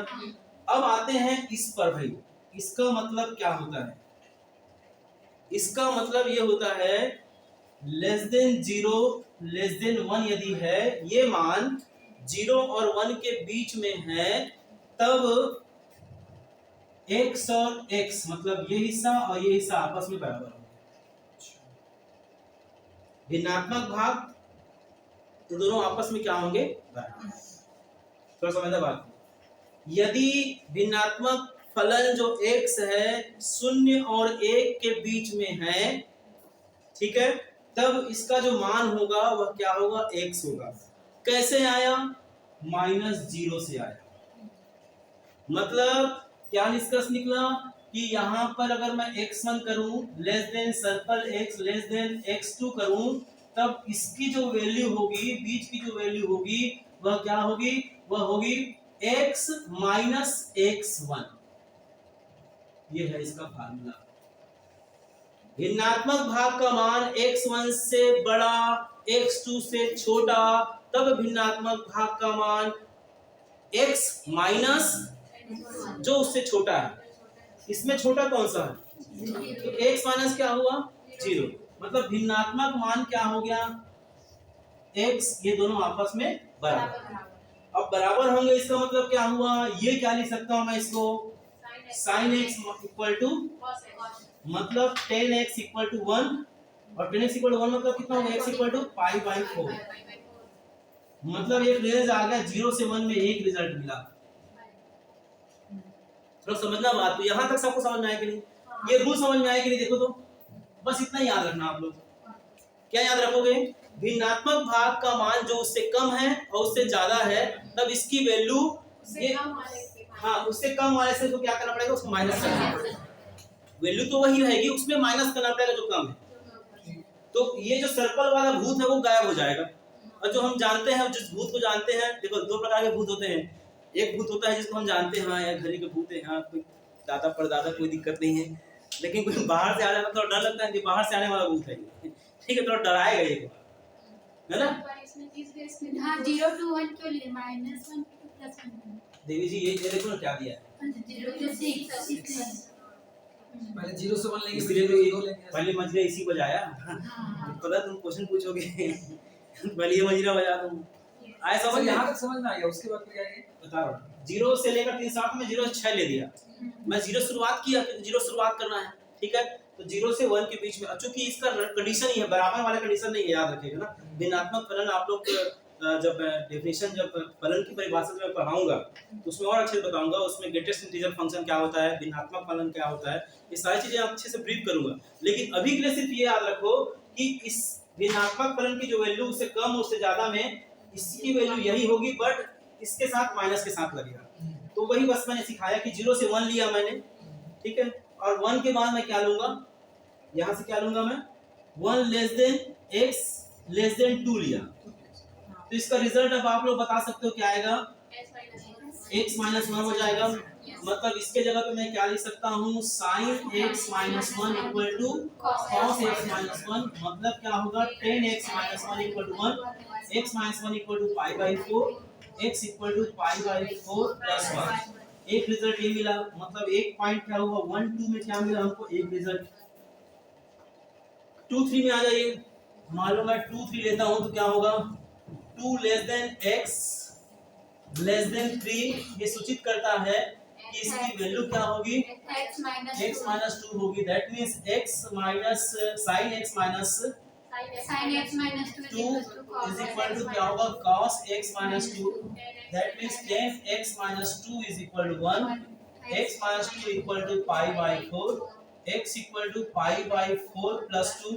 अब आते हैं इस पर भाई, इसका मतलब क्या होता है, इसका मतलब ये होता है लेस देन 0 लेस देन 1 यदि है, ये मान 0 और 1 के बीच में है, तब x और x मतलब ये हिस्सा और ये हिस्सा आपस में बराबर होंगे। भिन्नात्मक भाग तो दोनों आपस में क्या होंगे, बराबर। थोड़ा समझना बात। यदि भिन्नात्मक फलन जो x है 0 और 1 के बीच में है, ठीक है, तब इसका जो मान होगा वह क्या होगा, x होगा। कैसे आया, -0 से आया। मतलब क्या निष्कर्ष निकला कि यहाँ पर अगर मैं x1 करूं less than circle x less than x2 करूं, तब इसकी जो वैल्यू होगी, बीच की जो वैल्यू होगी वह क्या होगी, वह होगी x माइनस x1। ये है इसका फार्मूला। भिन्नात्मक भाग का मान x1 से बड़ा x2 से छोटा, तब भिन्नात्मक भाग का मान x माइनस जो उससे छोटा है। इसमें छोटा कौन सा है, तो x माइनस क्या हुआ, 0। मतलब भिन्नात्मक मान क्या हो गया, x, ये दोनों आपस में बराबर। अब बराबर होंगे इसका मतलब क्या हुआ, ये क्या लिख सकता हूं मैं इसको, sin x इक्वल टू, मतलब 10x इक्वल टू 1, और 10x इक्वल टू 1 मतलब कितना होगा, x इक्वल टू π/4। मतलब एक रेंज आ गया 0 से 1 में एक रिजल्ट मिला। तो समझना बात, तो यहां तक सबको समझ में आया कि नहीं, ये रूल समझ में आया कि नहीं, देखो तो बस इतना याद रखना आप लोग। क्या याद रखोगे, भिन्नात्मक भाग का मान जो उससे कम है और उससे ज्यादा है, तब इसकी वैल्यू ये, हाँ, उससे कम वाले से तो क्या करना पड़ेगा, उसको माइनस करना पड़ेगा। वैल्यू तो वही रहेगी, उसमें माइनस करना पड़ेगा जो कम है। तो ये जो सर्कल वाला भूत है वो गायब हो जाएगा। और जो हम जानते हैं, जिस भूत को जानते हैं, देखो 2 प्रकार के भूत होते हैं। एक भूत होता है जिसको हम जानते हैं, हाँ यार घर के भूत है, हाँ कोई दादा परदादा कोई दिक्कत नहीं है, लेकिन कोई बाहर से आने मतलब डर लगता है कि बाहर से आने वाला भूत है, ठीक है, थोड़ा डराएगा ये, है ना। हाँ 0 to 1 क्यों लिए, -1 +1। देवी जी ये देखो ना क्या दिया है, 0 to 6। पहले 0 से 1 लेंगे, इसलिए फिर 0 से 2 लेंगे। पहले मजरा इसी बजाया, पता तुम क्वेश्चन पूछोगे पहले ये मजरा बजा दूं, आए समझ, यहाँ तक समझ में आ गया। उसके बाद क्या है, बता रहा हूं, 0 से लेकर 360 में 0 से 6 ले दिया, मैं 0 शुरुआत किया, 0 शुरुआत करना है, ठीक है। तो 0 से 1 के बीच में, चूंकि इसका कंडीशन ही है, बराबर वाला कंडीशन नहीं है, याद रखिएगा ना। भिन्नात्मक फलन आप लोग जब डेफिनेशन, जब फलन की परिभाषा में पढ़ाऊंगा तो उसमें और अच्छे से बताऊंगा, उसमें ग्रेटेस्ट इंटीजर फंक्शन क्या होता है, भिन्नात्मक फलन क्या होता है, ये सारी चीजें अच्छे से ब्रीफ करूंगा। लेकिन अभी के लिए सिर्फ ये याद रखो कि इस भिन्नात्मक फलन की जो वैल्यू उससे कम उससे ज्यादा में इसकी वैल्यू यही होगी, बट इसके साथ माइनस के साथ लगेगा। तो वही बस मैंने सिखाया कि 0 से 1 लिया मैंने, ठीक है, और 1 के बाद मैं क्या लूंगा, यहां से क्या लूंगा मैं, 1 less than x less than 2 लिया। तो इसका रिजल्ट अब आप लोग बता सकते हो क्या आएगा, x माइनस 1 हो जाएगा, मतलब इसके जगह पे मैं क्या लिख सकता हूँ, sine X minus one equal to cos X minus one, मतलब क्या होगा, tan X minus one equal to one, X minus one equal to pi by four, X equal to pi by four plus one. एक result ये मिला, मतलब एक point क्या हुआ, 1 2 में क्या मिला हमको, एक रिजल्ट। 2 3 में आ जाइए, मान लो मैं 2 3 लेता हूँ तो क्या होगा, 2 less than x less than 3, ये सूचित करता है कि इसकी वैल्यू क्या होगी, x x माइनस 2 होगी। That means x minus sin x minus sin x minus 2 is equal to क्या होगा, cos x minus 2। That means tan x minus 2 is equal to 1, x minus 2 equal to pi by 4, x equal to pi by 4 plus 2।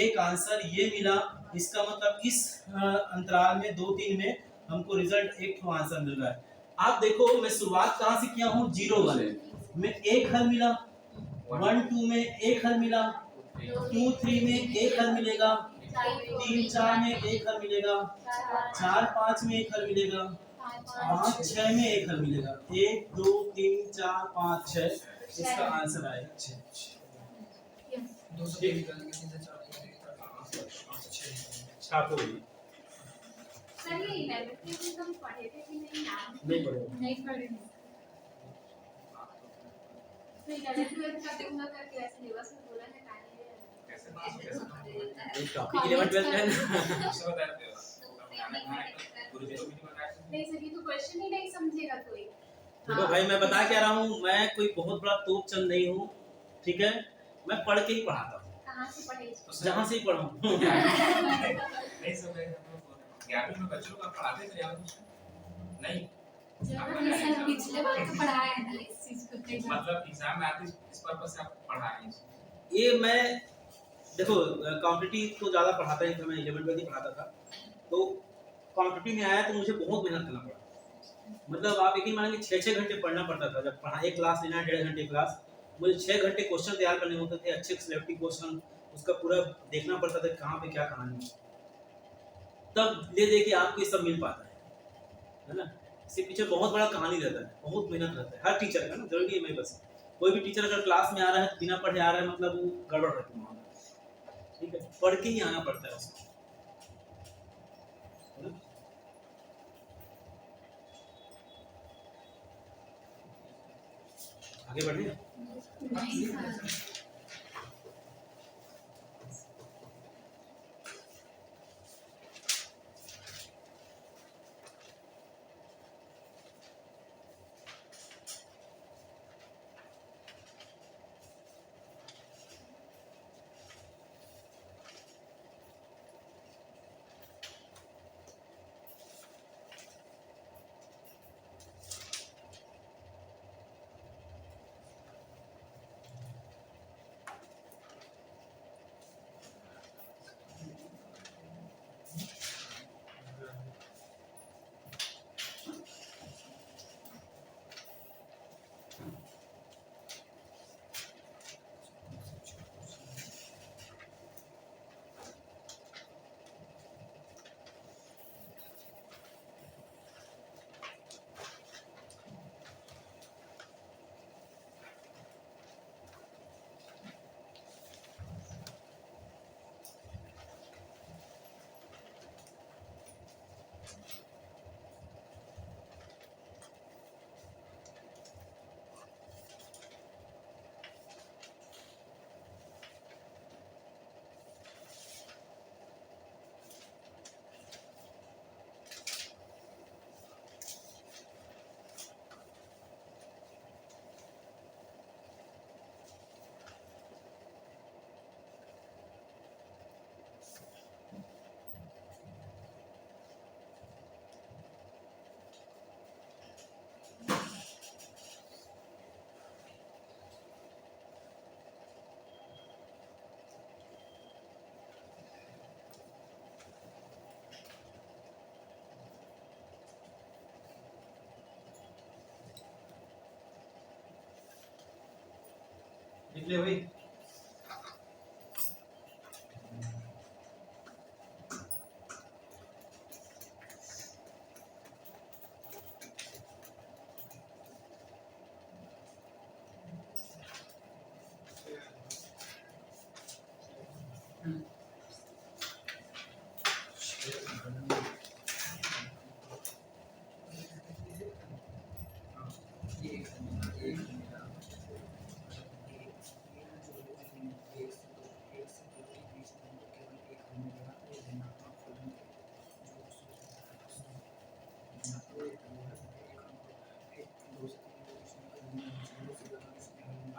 एक answer ये मिला। इसका मतलब इस अंतराल में 2 3 में हमको रिजल्ट एक तो आंसर मिल रहा है। आप देखो मैं शुरुआत कहां से किया हूं, 0 1 में एक हल मिला, 1 2 में एक हल मिला, 2 3 में एक हल मिलेगा, 3 4 में एक हल मिलेगा, 4 5 में एक हल मिलेगा, 5 6 में एक हल मिलेगा। 1 2 3 4 5 6 इसका आंसर आएगा 6। दो से तीन निकालेंगे, तीन से चार निकालेंगे, छह। छापो ये। सर ये 11th में हम पढ़े थे कि नहीं नाम नहीं पढ़ो, नहीं पढ़े। तो 11th 12th का देखूंगा करके ऐसे सिलेबस में बोला है कैसे पास कैसे एक टॉपिक 11 12 है ना। कैसे बताते हो गुरुजी को भी नहीं बताया। नहीं सर, ये तो क्वेश्चन ही नहीं समझेगा कोई। देखो भाई मैं बता क्या रहा हूँ, मैं कोई बहुत बड़ा तोप चंद नहीं हूँ, ठीक है, मैं पढ़ के ही पढ़ाता हूँ, कहाँ से पढ़े इसको? जहाँ से ही पढ़ा हूँ। नहीं सब है, 11वीं में बच्चों का पढ़ाते थे यार कुछ नहीं, हमने सर पिछले बार तो पढ़ाया है ना इस चीज को कई बार। मतलब एग्जाम में आती इस पर्पस से आप पढ़ा रहे हैं। ये मैं देखो कॉम्पिटिटिव तो ज़्यादा पढ़ाता नहीं था, मैं 11 12 ही पढ़ाता था, तो कॉम्पिटिटिव में आया तो मुझे बहुत मेहनत करना पड़ा। मतलब आप यकीन मानेंगे 6 घंटे पढ़ना पड़ता था, जब पढ़ा एक क्लास लेना 1.5 घंटे क्लास, मुझे 6 घंटे क्वेश्चन तैयार करने होते थे, अच्छे सिलेक्टिव क्वेश्चन, उसका पूरा देखना पड़ता था कहाँ पे क्या कहानी, तब ले दे के आपको ये सब मिल पाता है ना। इसके पीछे बहुत बड़ा कहानी रहता है, बहुत मेहनत रहता है हर टीचर का ना, जरूरी है मैं बस कोई भी टीचर अगर क्लास में आ रहा है बिना पढ़े आ रहा है मतलब वो गड़बड़ रहती है, ठीक है, पढ़ के ही आना पड़ता है उसको, है ना? आगे बढ़े। नहीं सर। निकले भाई।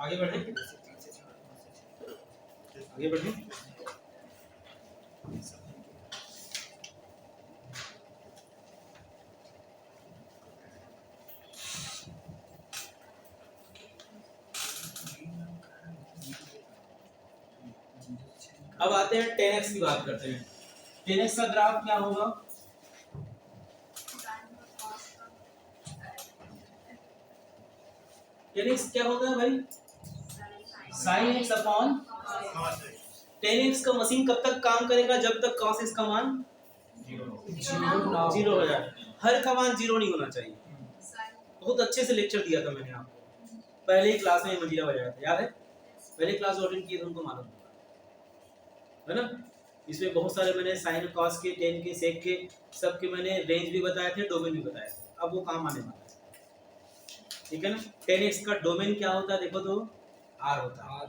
आगे बढ़े, आगे बढ़े। अब आते हैं 10x की बात करते हैं। 10x का ग्राफ क्या होगा? टेन एक्स क्या होता है भाई? साइन एक्स अपॉन 10x का मशीन कब तक काम करेगा? जब तक cos x का मान जीरो हो जाए। हर का मान जीरो नहीं होना चाहिए। बहुत अच्छे से लेक्चर दिया था मैंने आपको, पहले ही क्लास में मंजीरा बजाया था, याद है? पहले क्लास अटेंड किए थे, उनको मालूम है ना। इसमें बहुत सारे मैंने साइन कॉस के, टेन के, सेक के, सब के मैंने रेंज भी बताए थे, डोमेन भी बताए थे। अब वो काम आने वाला है, ठीक है ना। 10x का डोमेन क्या होता है देखो तो, r होता है,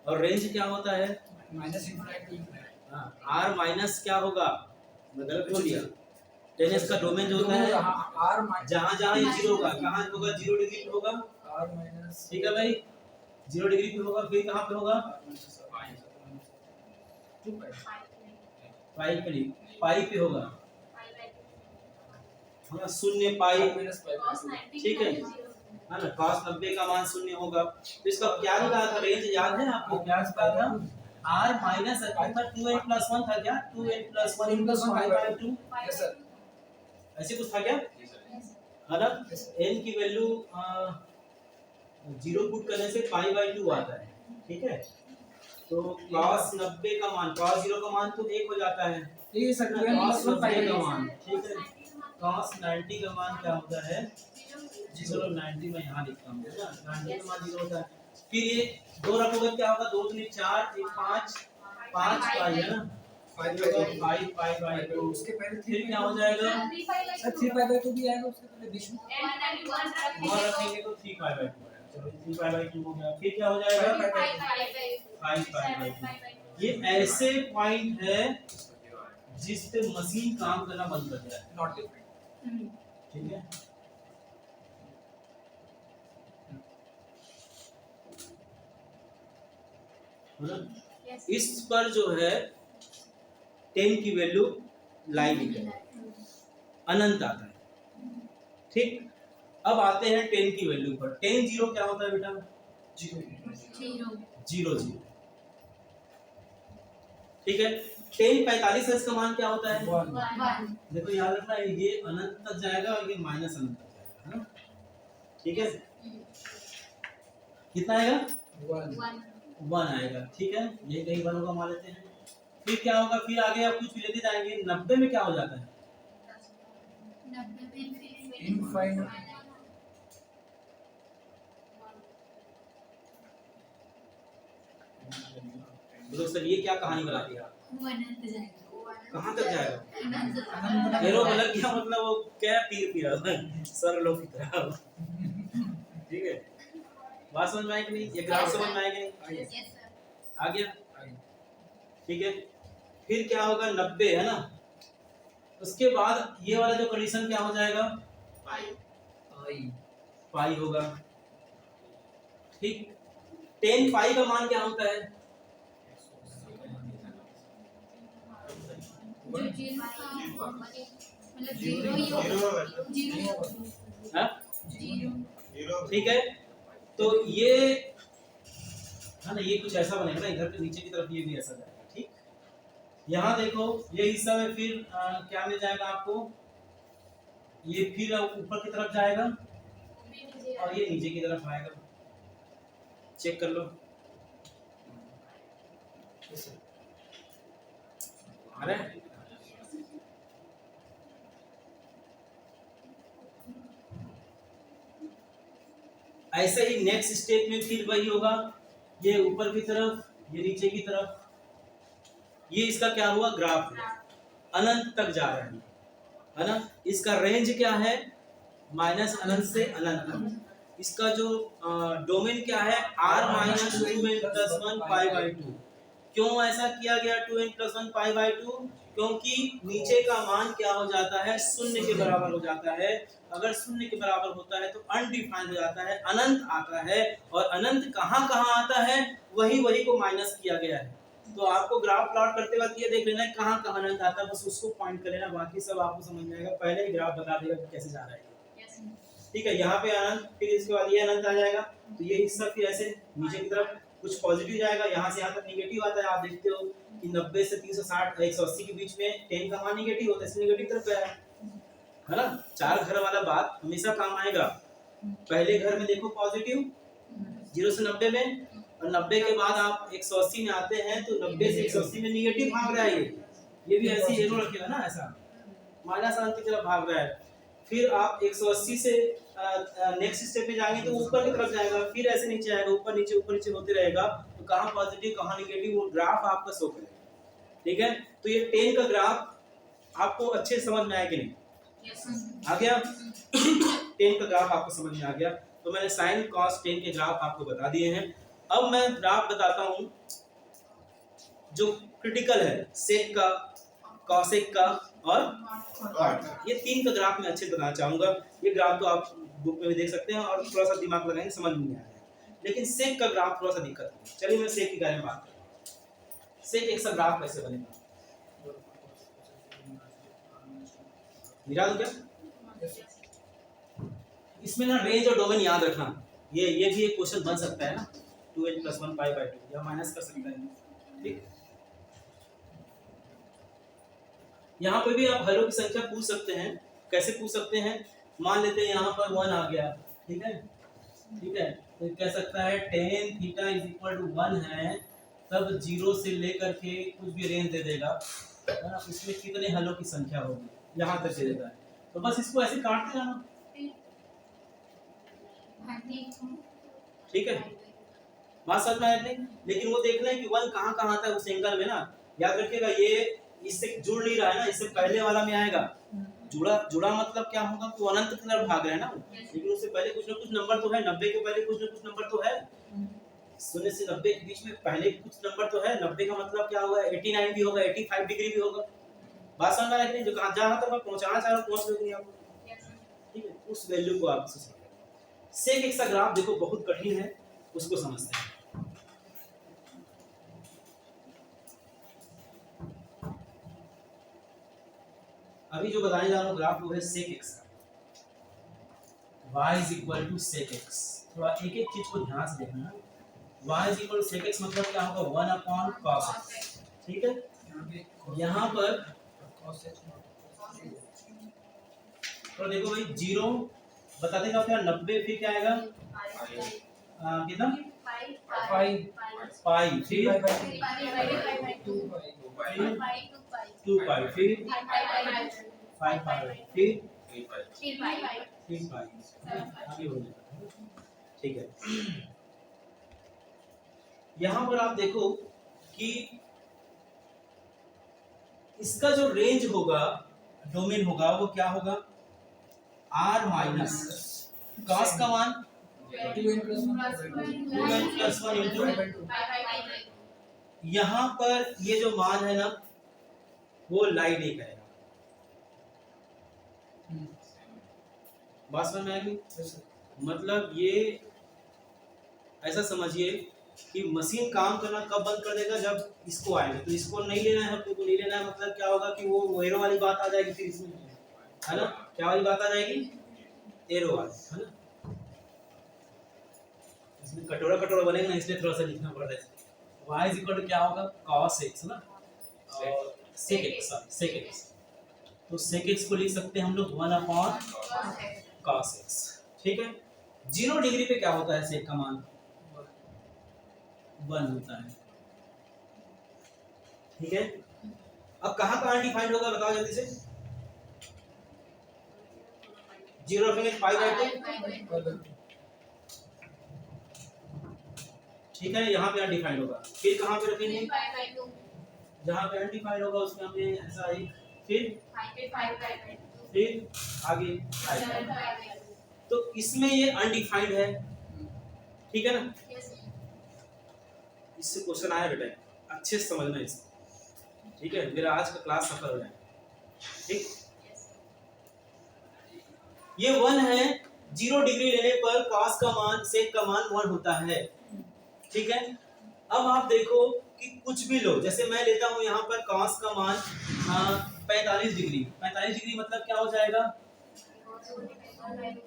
और रेंज क्या होता है? Minus infinity to infinity. हाँ, r माइनस क्या होगा? मैं गलत बोल दिया। 10x का डोमेन जो होता है, r माइनस जहाँ जहाँ ये जीरो होगा, कहाँ होगा? 0 डिग्री पे होगा, r माइनस, ठीक है भाई। 0 डिग्री पे होगा, फिर कहाँ पे होगा? पाई पे, पाई पे होगा, हाँ, शून्य पाई, ठीक है, है ना। cos 90 का मान शून्य होगा। तो इसका क्या निकाला था? रेंज याद है आपको? क्या निकाला था? r माइनस 2n+1 था क्या? 2n+1 × π/2, यस सर, ऐसे कुछ था क्या? है ना। n की वैल्यू 0 पुट करने से π/2 आता है, ठीक है। तो cos 90 का मान, cos 0 का मान तो 1 हो जाता है, ये सर cos 90 का मान, ठीक है। cos 90 का मान क्या होता है? चलो 90 में यहाँ लिखता हूँ, है ना। 90 का मान 0 होता है। फिर ये दो रखोगे क्या होगा? 2 3 4 1 5 5 पाई, है ना। 5 π/2। उसके पहले फिर क्या हो जाएगा? सर 3π/2 भी आएगा उसके पहले बीच में। और रखेंगे तो 3 π/2 आएगा। चलो 3 π/2 हो गया। फिर क्या हो जाएगा? 5 π/2। ये ऐसे पॉइंट है जिस पे मशीन काम करना बंद कर जाए, नॉट डिफरेंट। ठीक है। इस पर जो है 10 की वैल्यू लाइन निकलेगी, अनंत आता है, ठीक। अब आते हैं 10 की वैल्यू पर। 10 0 क्या होता है बेटा? 0 0, ठीक है। 10 45 है, इसका मान क्या होता है? देखो याद रखना, ये अनंत तक जाएगा और ये माइनस अनंत तक जाएगा, है ना, ठीक है। कितना आएगा? 1 आएगा, ठीक है। ये कहीं 1 होगा, मान लेते हैं। फिर क्या होगा? फिर आगे आप कुछ भी लेते जाएंगे। 90 में क्या हो जाता है? इनफाइनाइट। बोलो सर, ये क्या कहानी बना दी आप? कहाँ तक जाएगा? एरो गलत क्या मतलब? वो क्या तीर पीरा सर लोग की तरह, ठीक है। बात समझ में आई कि नहीं? ये ग्राफ समझ में आएगा नहीं? आ गया, ठीक है। फिर क्या होगा? 90, है ना। उसके बाद ये वाला जो कंडीशन क्या हो जाएगा? पाई होगा, ठीक। 10 पाई का मान क्या होता है? हाँ? ठीक है। तो ये है ना, ये कुछ ऐसा बनेगा ना, इधर के नीचे की तरफ ये भी ऐसा जाएगा, ठीक। यहाँ देखो ये हिस्सा में फिर क्या मिल जाएगा आपको? ये फिर ऊपर की तरफ जाएगा और ये नीचे की तरफ आएगा। चेक कर लो। अरे ऐसे ही नेक्स्ट स्टेप में फिर वही होगा, ये ऊपर की तरफ, ये नीचे की तरफ। ये इसका क्या हुआ? ग्राफ है, अनंत तक जा रहा है ना। इसका रेंज क्या है? माइनस अनंत से अनंत तक। इसका जो डोमेन क्या है? r - 2n + 1 π/2, क्यों ऐसा किया गया 2n + 1 π/2? क्योंकि नीचे का मान क्या हो जाता है, शून्य के बराबर हो जाता है। अगर शून्य के बराबर होता है तो अनडिफाइंड हो जाता है, अनंत आता है। और अनंत कहाँ कहाँ आता है, वही को माइनस किया गया है। तो आपको ग्राफ प्लॉट करते वक्त ये देख लेना है कहाँ कहाँ अनंत आता है, बस उसको पॉइंट कर लेना, बाकी सब आपको समझ में आएगा। पहले ही ग्राफ बता देगा कि कैसे जा रहा है। ठीक है, यहाँ पे अनंत, फिर इसके बाद ये अनंत आ जाएगा। तो ये हिस्सा फिर ऐसे नीचे की तरफ कुछ पॉजिटिव जाएगा, यहाँ से यहाँ तक निगेटिव आता है। आप देखते हो कि 90 से 360 180 के बीच में 10 का मान निगेटिव होता है, इसलिए निगेटिव तरफ गया है ना। 4 घर वाला बात हमेशा काम आएगा। पहले घर में देखो पॉजिटिव 0 से 90 में, और 90 के बाद आप 180 में आते हैं तो 90 से 180 में निगेटिव भाग रहा है। ये भी ऐसी एरो रखेगा ना, ऐसा माइनस अनंत की तरफ भाग रहा है। फिर आप 180 से नेक्स्ट स्टेप पे जाएंगे तो ऊपर की तरफ जाएगा, फिर ऐसे नीचे आएगा, ऊपर नीचे होते रहेगा। तो कहाँ पॉजिटिव कहाँ निगेटिव वो ग्राफ आपका शो करेगा। ठीक है, तो ये 10 का ग्राफ आपको अच्छे समझ में आया कि नहीं? आ गया 10 का ग्राफ आपको समझ में आ गया। तो मैंने साइन कॉस 10 के ग्राफ आपको बता दिए हैं। अब मैं ग्राफ बताता हूं जो क्रिटिकल है, सेक का, कॉसेक का और कॉट का। ये 3 का ग्राफ मैं अच्छे से बताना चाहूंगा। ये ग्राफ तो आप बुक में भी देख सकते हैं और थोड़ा सा दिमाग लगाएंगे समझ में आएगा, लेकिन सेक का ग्राफ थोड़ा सा दिक्कत है। चलिए मैं सेक के बारे में बात करता हूं। सेक एक सा ग्राफ कैसे बनेगा, मिला दो क्या? इसमें ना रेंज और डोमेन याद रखना, ये भी एक क्वेश्चन बन सकता है ना। 2n + 1 π/2 या माइनस कर सकता है। ठीक, यहाँ पे भी आप हरों की संख्या पूछ सकते हैं। कैसे पूछ सकते हैं, मान लेते हैं यहाँ पर 1 आ गया। ठीक है, तो कह सकता है tan थीटा = 1 है, तब 0 से लेकर के कुछ भी रेंज दे देगा, है ना। इसमें कितने हलों की संख्या होगी, यहाँ तक दे देता है। तो बस इसको ऐसे काटते जाना। ठीक है, बात समझ में आया नहीं? लेकिन वो देखना है कि 1 कहाँ कहाँ आता है उस एंगल में ना। याद रखिएगा ये इससे जुड़ नहीं रहा है ना, इससे पहले वाला में आएगा। जुड़ा मतलब क्या होगा, तो अनंत की तरफ भाग रहा है ना, लेकिन उससे पहले कुछ ना कुछ नंबर तो है। 90 के पहले कुछ ना कुछ नंबर तो है। 0 से 90 के बीच में पहले कुछ नंबर तो है। 90 का मतलब क्या होगा, 89 भी होगा, 85 डिग्री भी होगा। बात समझ में आ रही है? जो जहाँ तक मैं पहुँचाना चाह रहा हूँ पहुँच लोगे आपको। ठीक है, उस वैल्यू को आप सेक एक सा ग्राफ देखो बहुत कठिन है, उसको समझते हैं। अभी जो बताने जा रहा हूँ ग्राफ वो है सेक एक्स का। y = sec x। थोड़ा एक एक चीज को ध्यान से देखना। y = sec x मतलब क्या होगा, 1/cos x। ठीक है, यहाँ पर तो देखो भाई 0 बता देगा क्या, 90 फिर क्या आएगा, कितना पाई, फिर 2 पाई, फिर 5 पाई, फिर 3 पाई। आगे हो जाएगा। ठीक है, यहाँ पर आप देखो कि इसका जो रेंज होगा, डोमेन होगा, वो क्या होगा, r माइनस cos का मान 2n + 1 into यहाँ पर ये जो मान है ना वो लाई नहीं करेगा। बात समझ में आएगी? मतलब ये ऐसा समझिए कि मशीन काम करना कब बंद कर देगा, जब इसको आएगा। तो इसको नहीं लेना है, हमको नहीं लेना है, मतलब क्या होगा कि वो एरो वाली बात आ जाएगी फिर इसमें, है ना। क्या वाली बात आ जाएगी, एरो वाली, है ना। इसमें कटोरा बनेगा ना, इसलिए थोड़ा सा लिखना पड़ता है। y = क्या होगा, cos x ना, और sec x। तो sec x को लिख सकते हैं हम लोग 1/cos x। ठीक है, 0 डिग्री पे क्या होता है, sec का मान 1 होता है। ठीक है, अब कहाँ अनडिफाइंड होगा बताओ जल्दी से। 0 रखेंगे 5/2। ठीक है, यहाँ पे अनडिफाइंड होगा। फिर कहाँ पे रखेंगे, जहाँ पे अनडिफाइंड होगा उसमें हमें ऐसा एक, फिर आगे 5। तो इसमें ये अनडिफाइंड है। ठीक है ना, इससे क्वेश्चन आया बेटा। अच्छे से समझना इसको, ठीक है? मेरा आज का क्लास सफल हो जाए, ठीक? ये 1 है, 0 डिग्री लेने पर cos का मान sec का मान 1 होता है, ठीक है? अब आप देखो कि कुछ भी लो, जैसे मैं लेता हूँ यहाँ पर cos का मान 45 डिग्री, 45 डिग्री मतलब क्या हो जाएगा?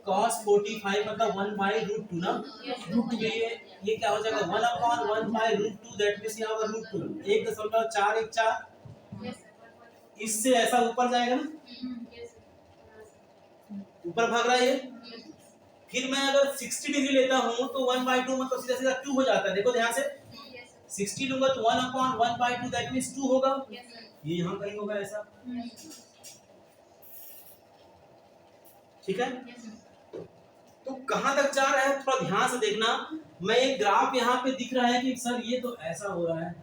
cos 45 मतलब 1/√2 ना, √2 ये क्या हो जाएगा? 1/1/√2, दैट मींस यहाँ पर √2 1.414 इससे ऐसा ऊपर जाएगा ना, ऊपर भाग रहा है ये। फिर मैं अगर 60 डिग्री लेता हूँ तो 1/2 मतलब सीधा सीधा 2 हो जाता है, देखो ध्यान से, 60 लूंगा तो 1/1/2 दैट मींस 2 होगा, ये यहाँ कहीं होगा ऐसा, ठीक है? तो कहां तक जा रहा है थोड़ा ध्यान से देखना। मैं एक ग्राफ यहाँ पे दिख रहा है कि सर ये तो ऐसा हो रहा है,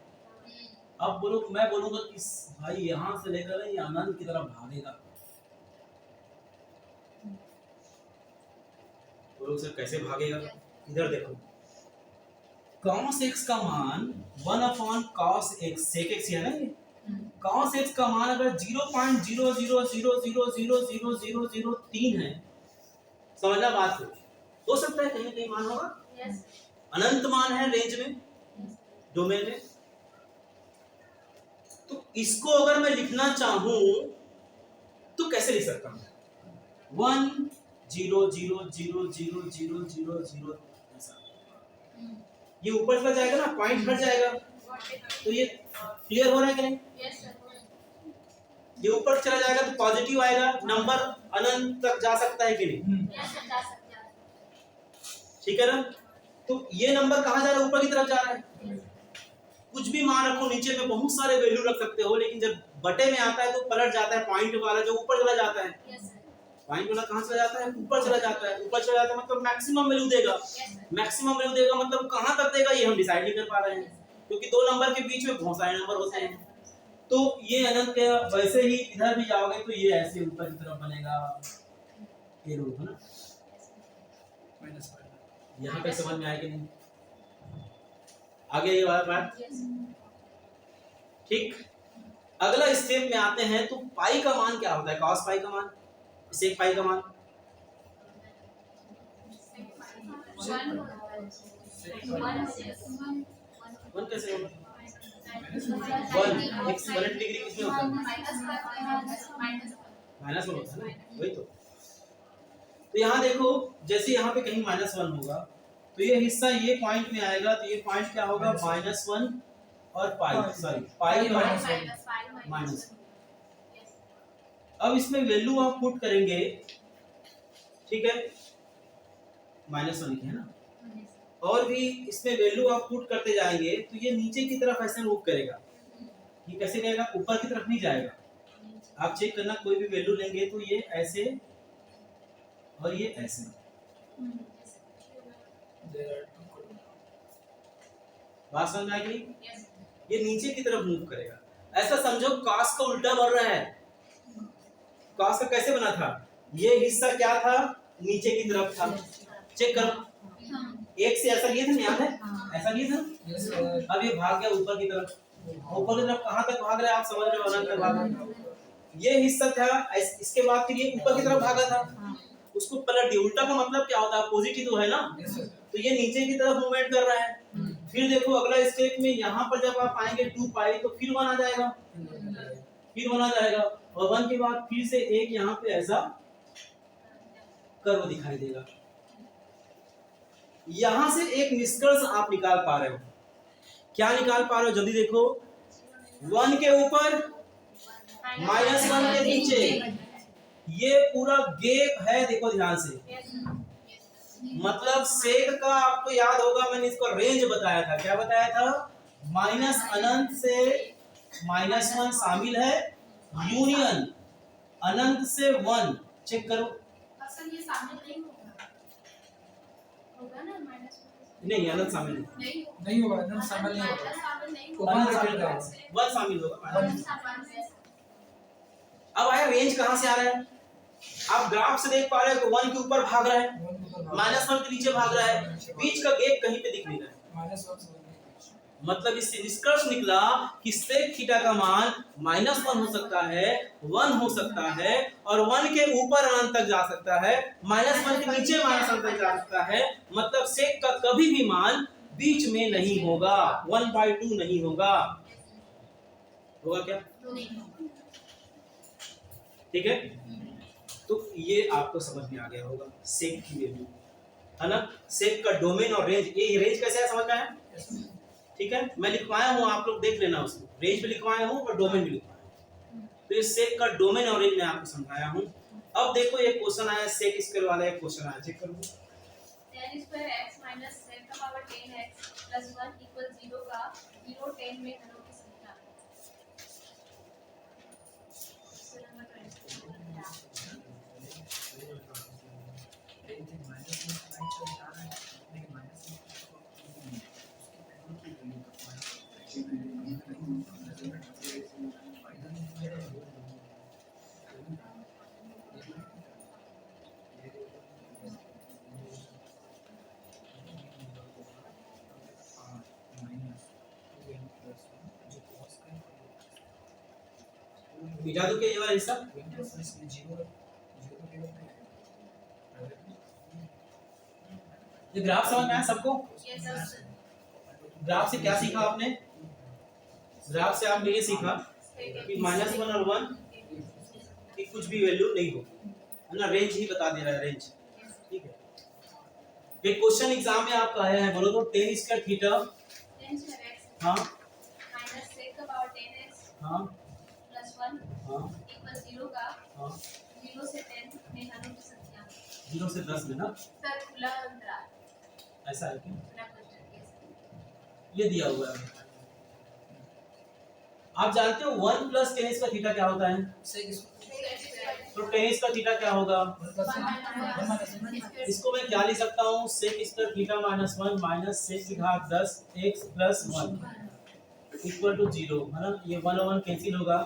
अब बोलो, मैं बोलूंगा कि भाई यहाँ से लेकर ये अनंत की तरफ भागेगा, बोलो सर कैसे भागेगा? इधर देखो, cos x का मान 1/cos x, sec x है ना, ये cos x का मान अगर 0.000000003 है, समझना बात को, हो सकता है कहीं कहीं मान होगा, अनंत मान है रेंज में, डोमेन में। तो इसको अगर मैं लिखना चाहूं तो कैसे लिख सकता हूं? 1.0000000 ऐसा, ये ऊपर चला जाएगा ना, पॉइंट हट जाएगा, तो ये क्लियर हो रहा है कि नहीं? ये ऊपर चला जाएगा तो पॉजिटिव आएगा, नंबर अनंत तक जा सकता है कि नहीं? ठीक है ना? तो ये नंबर कहाँ जा रहा है? ऊपर की तरफ जा रहा है। कुछ भी मान रखो, नीचे में बहुत सारे वैल्यू रख सकते हो, लेकिन जब बटे में आता है तो पलट जाता है, पॉइंट वाला जो ऊपर चला जाता है, पॉइंट वाला कहाँ चला जाता है? ऊपर चला जाता है। ऊपर चला जाता है मतलब मैक्सिमम वैल्यू देगा, मैक्सिमम वैल्यू देगा मतलब कहाँ तक देगा ये हम डिसाइड नहीं कर पा रहे हैं, क्योंकि दो नंबर के बीच में बहुत सारे नंबर होते हैं। तो ये अनंत के वैसे ही इधर भी जाओगे तो ये ऐसे ऊपर की तरफ बनेगा, ये रूप है ना, यहाँ पे समझ में आया कि नहीं? आगे ये वाला बात, ठीक। अगला स्टेप में आते हैं तो पाई का मान क्या होता है? cos पाई का मान, sec पाई का मान, वन कैसे होगा? 180 डिग्री किसमें होता है? माइनस वन होता है ना, वही तो यहाँ देखो, जैसे यहाँ पे कहीं -1 होगा तो ये हिस्सा ये पॉइंट में आएगा, तो ये पॉइंट क्या होगा? -1 और पाई, सॉरी पाई माइनस। अब इसमें वैल्यू आप पुट करेंगे, ठीक है, -1 की है ना, और भी इसमें वैल्यू आप पुट करते जाएंगे तो ये नीचे की तरफ ऐसे मूव करेगा। ये कैसे करेगा? ऊपर की तरफ नहीं जाएगा। आप चेक करना, कोई भी वैल्यू लेंगे तो ये ऐसे और ये ऐसे, बात समझ में आएगी? ये नीचे की तरफ मूव करेगा। ऐसा समझो cos का उल्टा बढ़ रहा है। cos का कैसे बना था? ये हिस्सा क्या था? नीचे की तरफ था। चेक करो, एक से ऐसा लिए थे ना, याद है? ऐसा लिए थे ना? अब ये भाग गया ऊपर की तरफ। ऊपर की तरफ कहाँ तक भाग रहा है आप समझ रहे हो? अनंत तक भाग रहा है। ये हिस्सा था, इसके बाद फिर ये ऊपर की तरफ भागा था, उसको पलट दिया। उल्टा का मतलब क्या होता है? अपोजिट ही तो है ना, तो ये नीचे की तरफ मूवमेंट कर रहा है। फिर देखो अगला स्टेप में यहाँ पर जब आप आएंगे 2 पाई तो फिर 1 आ जाएगा, फिर 1 आ जाएगा, और 1 के बाद फिर से एक यहाँ पे ऐसा कर्व दिखाई देगा। यहां से एक निष्कर्ष आप निकाल पा रहे हो। क्या निकाल पा रहे हो? जल्दी देखो, 1 के ऊपर -1 के नीचे ये पूरा गैप है, देखो ध्यान से। मतलब सेक का आपको याद होगा, मैंने इसको रेंज बताया था। क्या बताया था? माइनस अनंत से -1 शामिल है, यूनियन अनंत से 1। चेक करो, असल ये शामिल नहीं होगा, होगा ना -1? नहीं अनंत शामिल नहीं होगा, अनंत शामिल नहीं होगा, शामिल नहीं वन शामिल होगा, 1 शामिल होगा। होगा। अब आया रेंज कहां से आ रहा है? आप ग्राफ से देख पा रहे हो कि 1 के ऊपर भाग रहा है, -1 के नीचे भाग रहा है, बीच का गैप कहीं पे दिख नहीं रहा है। मतलब इससे निष्कर्ष निकला कि सेक थीटा का मान -1 हो सकता है, 1 हो सकता है, और 1 के ऊपर अनंत तक जा सकता है, -1 के नीचे -1 तक जा सकता है। मतलब सेक का कभी भी मान बीच में नहीं होगा, 1/2 नहीं होगा। होगा क्या? ठीक है, तो ये आपको समझ में आ गया होगा सेक की वैल्यू, है ना। सेक का डोमेन और रेंज, ये रेंज कैसे है समझ में आया? ठीक है, मैं लिखवाया हूँ, आप लोग देख लेना, उसको रेंज भी लिखवाया हूँ और डोमेन भी लिखवाया हूँ। तो ये सेक का डोमेन और रेंज मैं आपको समझाया हूँ। अब देखो ये क्वेश्चन आया सेक स्क्वायर वाला, एक क्वेश्चन आया, चेक करो। tan square x minus sec का पावर 10x प्लस 1 इक्वल 0 का 0 10 में घनों की संख्या। क्वेश्चन नंबर मिटा दो क्या ये वाला हिस्सा? ये ग्राफ समझ में आया सबको? yes sir ग्राफ से क्या सीखा आपने? ग्राफ से आपने ये सीखा कि -1 और 1 की कुछ भी वैल्यू नहीं होगी, है ना। रेंज ही बता दे रहा है, रेंज। ठीक है, एक क्वेश्चन एग्जाम में आपका आया है, बोलो तो tan square theta, tan square x हाँ माइनस sec का पावर 10x हाँ प्लस 1 हाँ इक्वल 0 का हाँ 0 से 10 में घनों की संख्या। 0 से 10 में ना, सर खुला अंतराल, ऐसा है क्या? खुला क्वेश्चन yes ये दिया हुआ है। आप जानते हो 1 प्लस tan स्क्वायर थीटा क्या होता है? तो tan स्क्वायर थीटा क्या होगा? इसको मैं क्या लिख सकता हूँ? sec square theta -1 minus sec की घात 10 x प्लस 1 इक्वल टू 0, है ना। ये 1 और 1 कैंसिल होगा,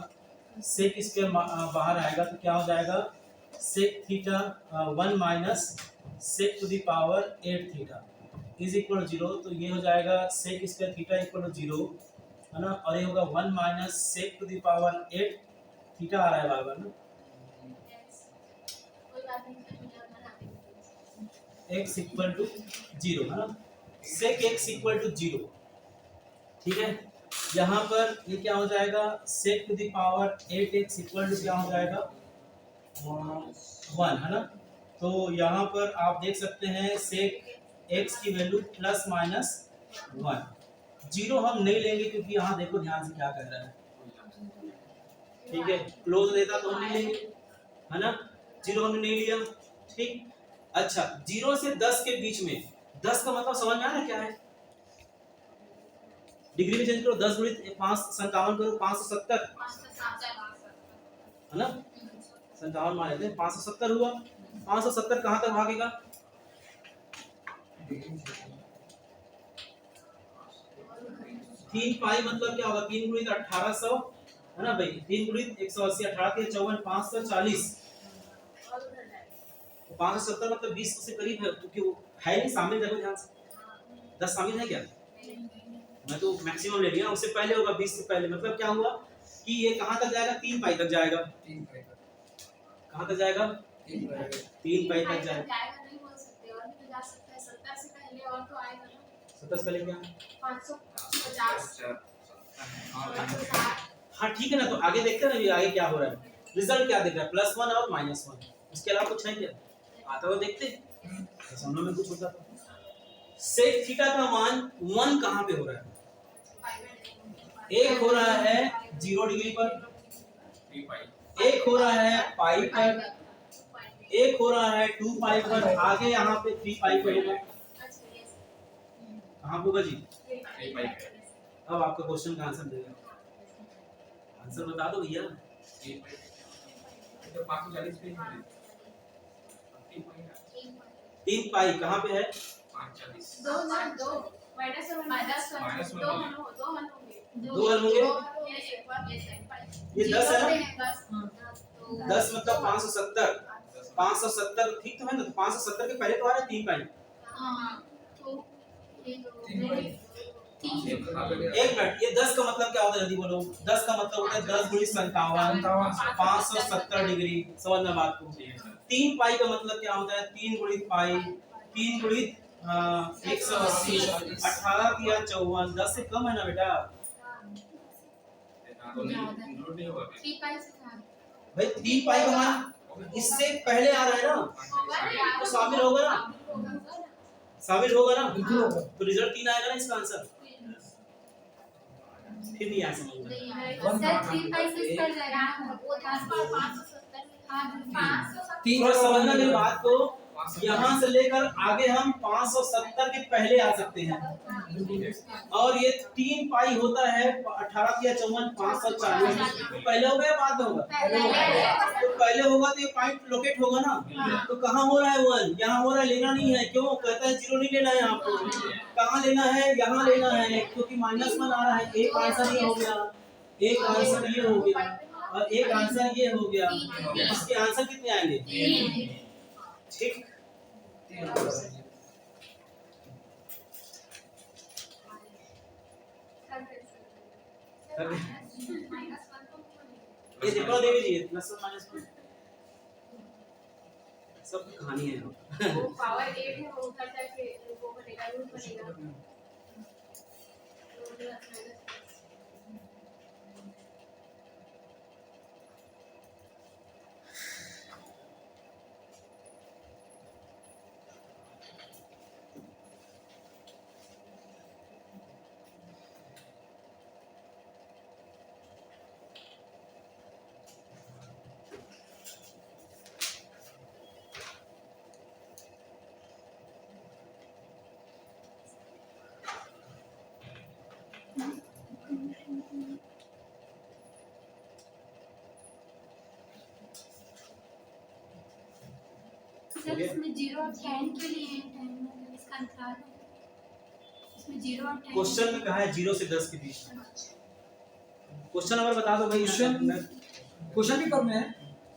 sec स्क्वायर बाहर आएगा तो क्या हो जाएगा? sec theta 1 minus sec to the power 8 theta is equal 0। तो ये हो जाएगा sec square theta equal to 0, है ना। और ये होगा 1 minus sec to the power 8 theta आ रहा है बार-बार ना, कोई बात नहीं सर, मुझे बना देंगे। x इक्वल टू 0, है ना। sec x इक्वल टू 0, ठीक है। यहाँ पर ये क्या हो जाएगा? sec to the power 8x equal to क्या हो जाएगा? 1, है ना। तो यहाँ पर आप देख सकते हैं sec x की वैल्यू प्लस माइनस 1। 0 हम नहीं लेंगे क्योंकि यहाँ देखो ध्यान से क्या कर रहा है, ठीक है। क्लोज रहता तो हम नहीं लेंगे, है ना। 0 हमने नहीं लिया, ठीक। अच्छा, 0 से 10 के बीच में, 10 का मतलब समझ में आ रहा है क्या है? डिग्री में चेंज करो, 10 गुणित 5 57 करो, 570, है ना। 57 मान लेते हैं, 570 हुआ। 570 कहाँ तक भागेगा? 3 पाई मतलब क्या होगा? 3 गुणित 1800, है ना भाई। 3 गुणित 180, 18 के 54, 540, 570 मतलब 20 से करीब है, क्योंकि वो है नहीं शामिल। देखो ध्यान से, 10 शामिल है क्या? मैं तो मैक्सिमम ले लिया, उससे पहले होगा 20 से पहले। मतलब क्या हुआ कि ये कहाँ तक जाएगा? 3 पाई तक जाएगा। कहाँ तक जाएगा? 3 पाई तक जाएगा। जाएगा नहीं बोल सकते, और भी तो जा सकता है। 70 से पहले और तो आएगा ना। 70 से पहले क्या? 550 हाँ ठीक है ना। तो आगे देखते हैं ना, ये आगे क्या हो रहा है, रिजल्ट क्या दिख रहा है? +1 और -1, इसके अलावा कुछ है क्या? आता हुआ देखते हैं, समझने में कुछ होता है। सेक थीटा का मान 1 कहाँ पे हो रहा है? एक हो रहा है 0 डिग्री पर, 3 पाई, एक हो रहा है पाई पर, एक हो रहा है 2 पाई पर, आगे यहाँ पे 3 पाई पर होगा। कहाँ होगा जी? 3 पाई अब आपका क्वेश्चन का आंसर देगा, आंसर बता दो भैया। 3 पाई तो 540 पे है। 3 पाई कहाँ पे है? 540 दो माइनस 1 माइनस वन दो हल होंगे। 2 हल होंगे। ये 10 है ना, 10 मतलब 570, 570 ठीक तो है ना। तो 570 के पहले तो आ रहा है 3 पाई, एक खा गया। एक मिनट, ये 10 का मतलब क्या होता है जल्दी बोलो। 10 का मतलब होता है 10 गुणित 57 570 डिग्री। समझना बात को। 3 पाई का मतलब क्या होता है 3 गुणित पाई 3 गुणित 180 18 किया 54 10 से कम है ना बेटा तो नहीं इंक्लूड नहीं होगा क्या? 3 पाई से था भाई। 3 पाई का मान इससे पहले आ रहा है ना, तो शामिल होगा ना, शामिल होगा ना, बिल्कुल होगा। तो रिजल्ट 3 आएगा ना इसका आंसर। फिर नहीं आ समझ में। सर 3 पाई से कर जाएगा वो था 570 हां 570 थोड़ा समझना मेरी बात को। यहाँ से लेकर आगे हम 570 के पहले आ सकते हैं, और ये 3 पाई होता है 18 किया 54 540। पहले होगा या बाद में होगा? तो पहले होगा तो ये पॉइंट लोकेट होगा ना। तो कहाँ हो रहा है 1? यहाँ हो रहा है, लेना नहीं है। क्यों कहता है 0 नहीं लेना है आपको। कहाँ लेना है? यहाँ लेना है, क्योंकि -1 आ रहा है। एक आंसर ये हो गया, एक आंसर ये हो गया, और एक आंसर ये हो गया। इसके आंसर कितने आएंगे? ठीक। ये देखो देवी जी प्लस और माइनस सब कहानी है। वो पावर 8 है वो ऊपर जाके वो बनेगा रूट बनेगा सर इसमें 0 और 10 के लिए है 10 मतलब इसका अंतराल है इसमें 0 और 10 क्वेश्चन में कहा है 0 से 10 के बीच। क्वेश्चन नंबर बता दो भाई। क्वेश्चन पेपर में है।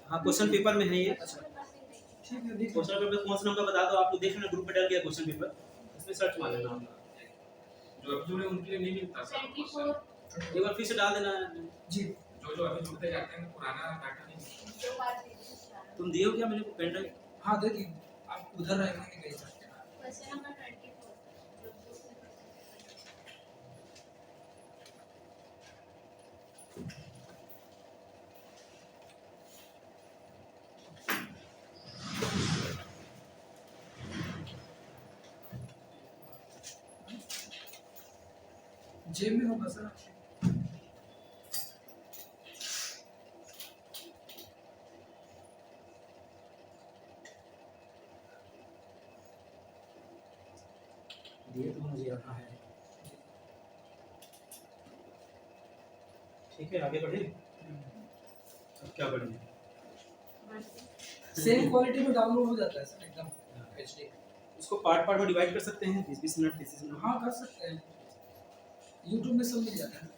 हाँ क्वेश्चन पेपर में है ये। ठीक है देखो। क्वेश्चन पेपर कौन सा नंबर बता दो। आप लोग देख लेना, ग्रुप पे डल गया क्वेश्चन पेपर, इसमें सर्च मार लेना। जो अभी जुड़े उनके लिए नहीं मिलता सर 24 एक बार फिर से डाल देना। जी जो अभी जुड़ते जाते हैं पुराना डाटा नहीं मिलता। दो बार दे दीजिए तुम दिए हो क्या मेरे को पेन ड्राइव? हाँ दे दी। आप उधर रहेंगे कि नहीं सकते? क्वेश्चन नंबर 24 जेब में होगा सर। दिए तो मुझे यहाँ है। ठीक है आगे बढ़े। अब क्या बढ़े? सेम क्वालिटी में डाउनलोड हो जाता है सर एकदम HD। उसको पार्ट पार्ट में डिवाइड कर सकते हैं 20-20 मिनट 30 मिनट। हाँ कर सकते हैं, YouTube में सब मिल जाता है।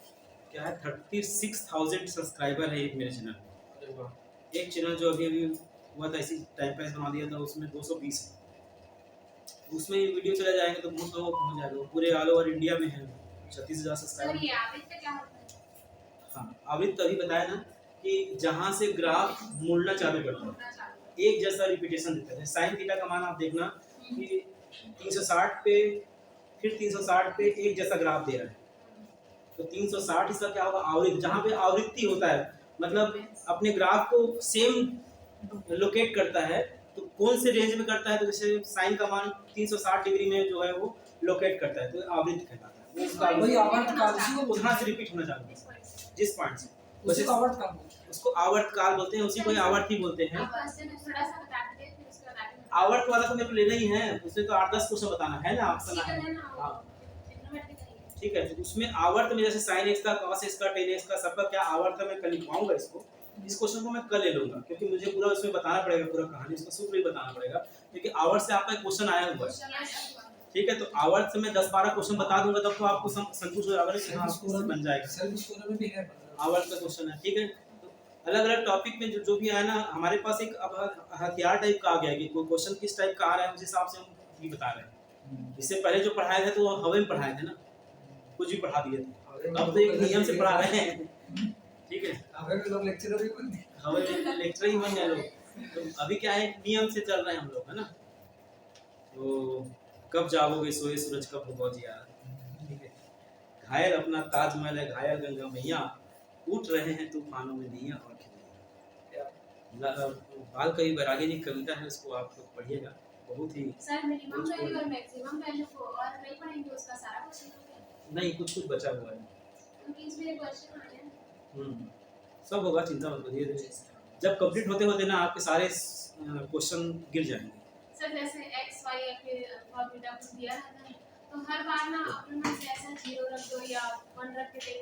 क्या है 36,000 सब्सक्राइबर है एक मेरे चैनल। अरे वाह। एक चैनल जो अभी अभी हुआ था इसी टाइम पास बना दिया था, उसमें 220 है। उसमें ये वीडियो चला जाएंगे तो बहुत लोगों को पहुंच जाएगा। पूरे ऑल ओवर इंडिया में है 36,000 सर सब्सक्राइबर। ये आवित का क्या होता है हाँ अभी तभी बताया ना कि जहाँ से ग्राफ मुड़ना चालू करता है होना चालू एक जैसा रिपीटेशन देता है। साइन थीटा का मान आप देखना कि 360 पे फिर 360 पे एक जैसा ग्राफ दे रहा है, तो 360 इसका क्या होगा आवृत्ति। जहाँ पे आवृत्ति होता है मतलब अपने ग्राफ को सेम लोकेट करता है, तो कौन से रेंज में करता है, तो जैसे साइन का मान 360 डिग्री में जो है वो लोकेट करता है, तो आवृत्ति कहलाता है। वो उसका वही आवर्तकाल, उसी को बोलते उतना से रिपीट होना चालू होता है जिस पॉइंट से, उसी को आवर्तकाल बोलते हैं। उसको आवर्तकाल बोलते हैं, उसी को ही आवर्ती बोलते हैं। अब क्वेश्चन थोड़ा सा बता दीजिए फिर उसके बाद आगे आवर्त वाला तो मेरे को लेना ही है, उसमें तो 8-10 क्वेश्चन बताना है ना ऑप्शन ठीक है। है ना हाँ कितना बैठ गई ठीक है, तो उसमें आवर्त में जैसे साइन एक्स का cos एक्स का tan एक्स का सबका क्या आवर्त मैं कल लिखवाऊंगा इसको। इस क्वेश्चन को मैं कल ले लूंगा क्योंकि मुझे पूरा उसमें बताना पड़ेगा, पूरा कहानी इसका सूत्र भी बताना पड़ेगा क्योंकि आवर्त से आपका एक क्वेश्चन आया हुआ है। ठीक है, तो आवर्त से मैं 10-12 क्वेश्चन बता दूंगा तब तो आपको संतुष्ट हो जाएगा कि हाँ स्कोर बन जाएगा। सेल्फ स्कोर में भी है 15। आवर्त का क्वेश्चन है। ठीक है, तो अलग अलग टॉपिक में जो भी आया ना, हमारे पास एक अब हथियार टाइप का आ गया कि कोई क्वेश्चन किस टाइप का आ रहा है उस हिसाब से हम ये बता रहे हैं। इससे पहले जो पढ़ाए थे तो हवा में पढ़ाए थे ना, कुछ भी पढ़ा दिए थे, हमारे अब तो एक नियम से पढ़ा रहे हैं। ठीक है, हमें भी लोग लेक्चरर ही बन गए। हमें लेक्चर ही बन गए लोग। तो अभी क्या है, नियम से चल रहे हैं हम लोग, है ना। तो कब जागोगे सोए सूरज कब होगा जिया, ठीक है। घायल अपना ताजमहल है, घायल गंगा मैया, उठ रहे हैं तूफानों में नैया और खिलैया। बाल कवि बैरागी जी की कविता है, उसको आप लोग पढ़िएगा, बहुत ही। सर मिनिमम वैल्यू और मैक्सिमम वैल्यू को और नहीं पढ़ेंगे, उसका सारा क्वेश्चन हो गया नहीं, कुछ कुछ बचा हुआ है। क्योंकि इसमें एक क्वेश्चन आ गया। सब होगा, चिंता मत करिए, धीरे धीरे जब कंप्लीट होते होते ना आपके सारे क्वेश्चन गिर जाएंगे। सर जैसे x y या फिर फॉर्मूला कुछ दिया रहता है तो हर बार ना अपने मन से ऐसा 0 रख दो या 1 रख के देखो।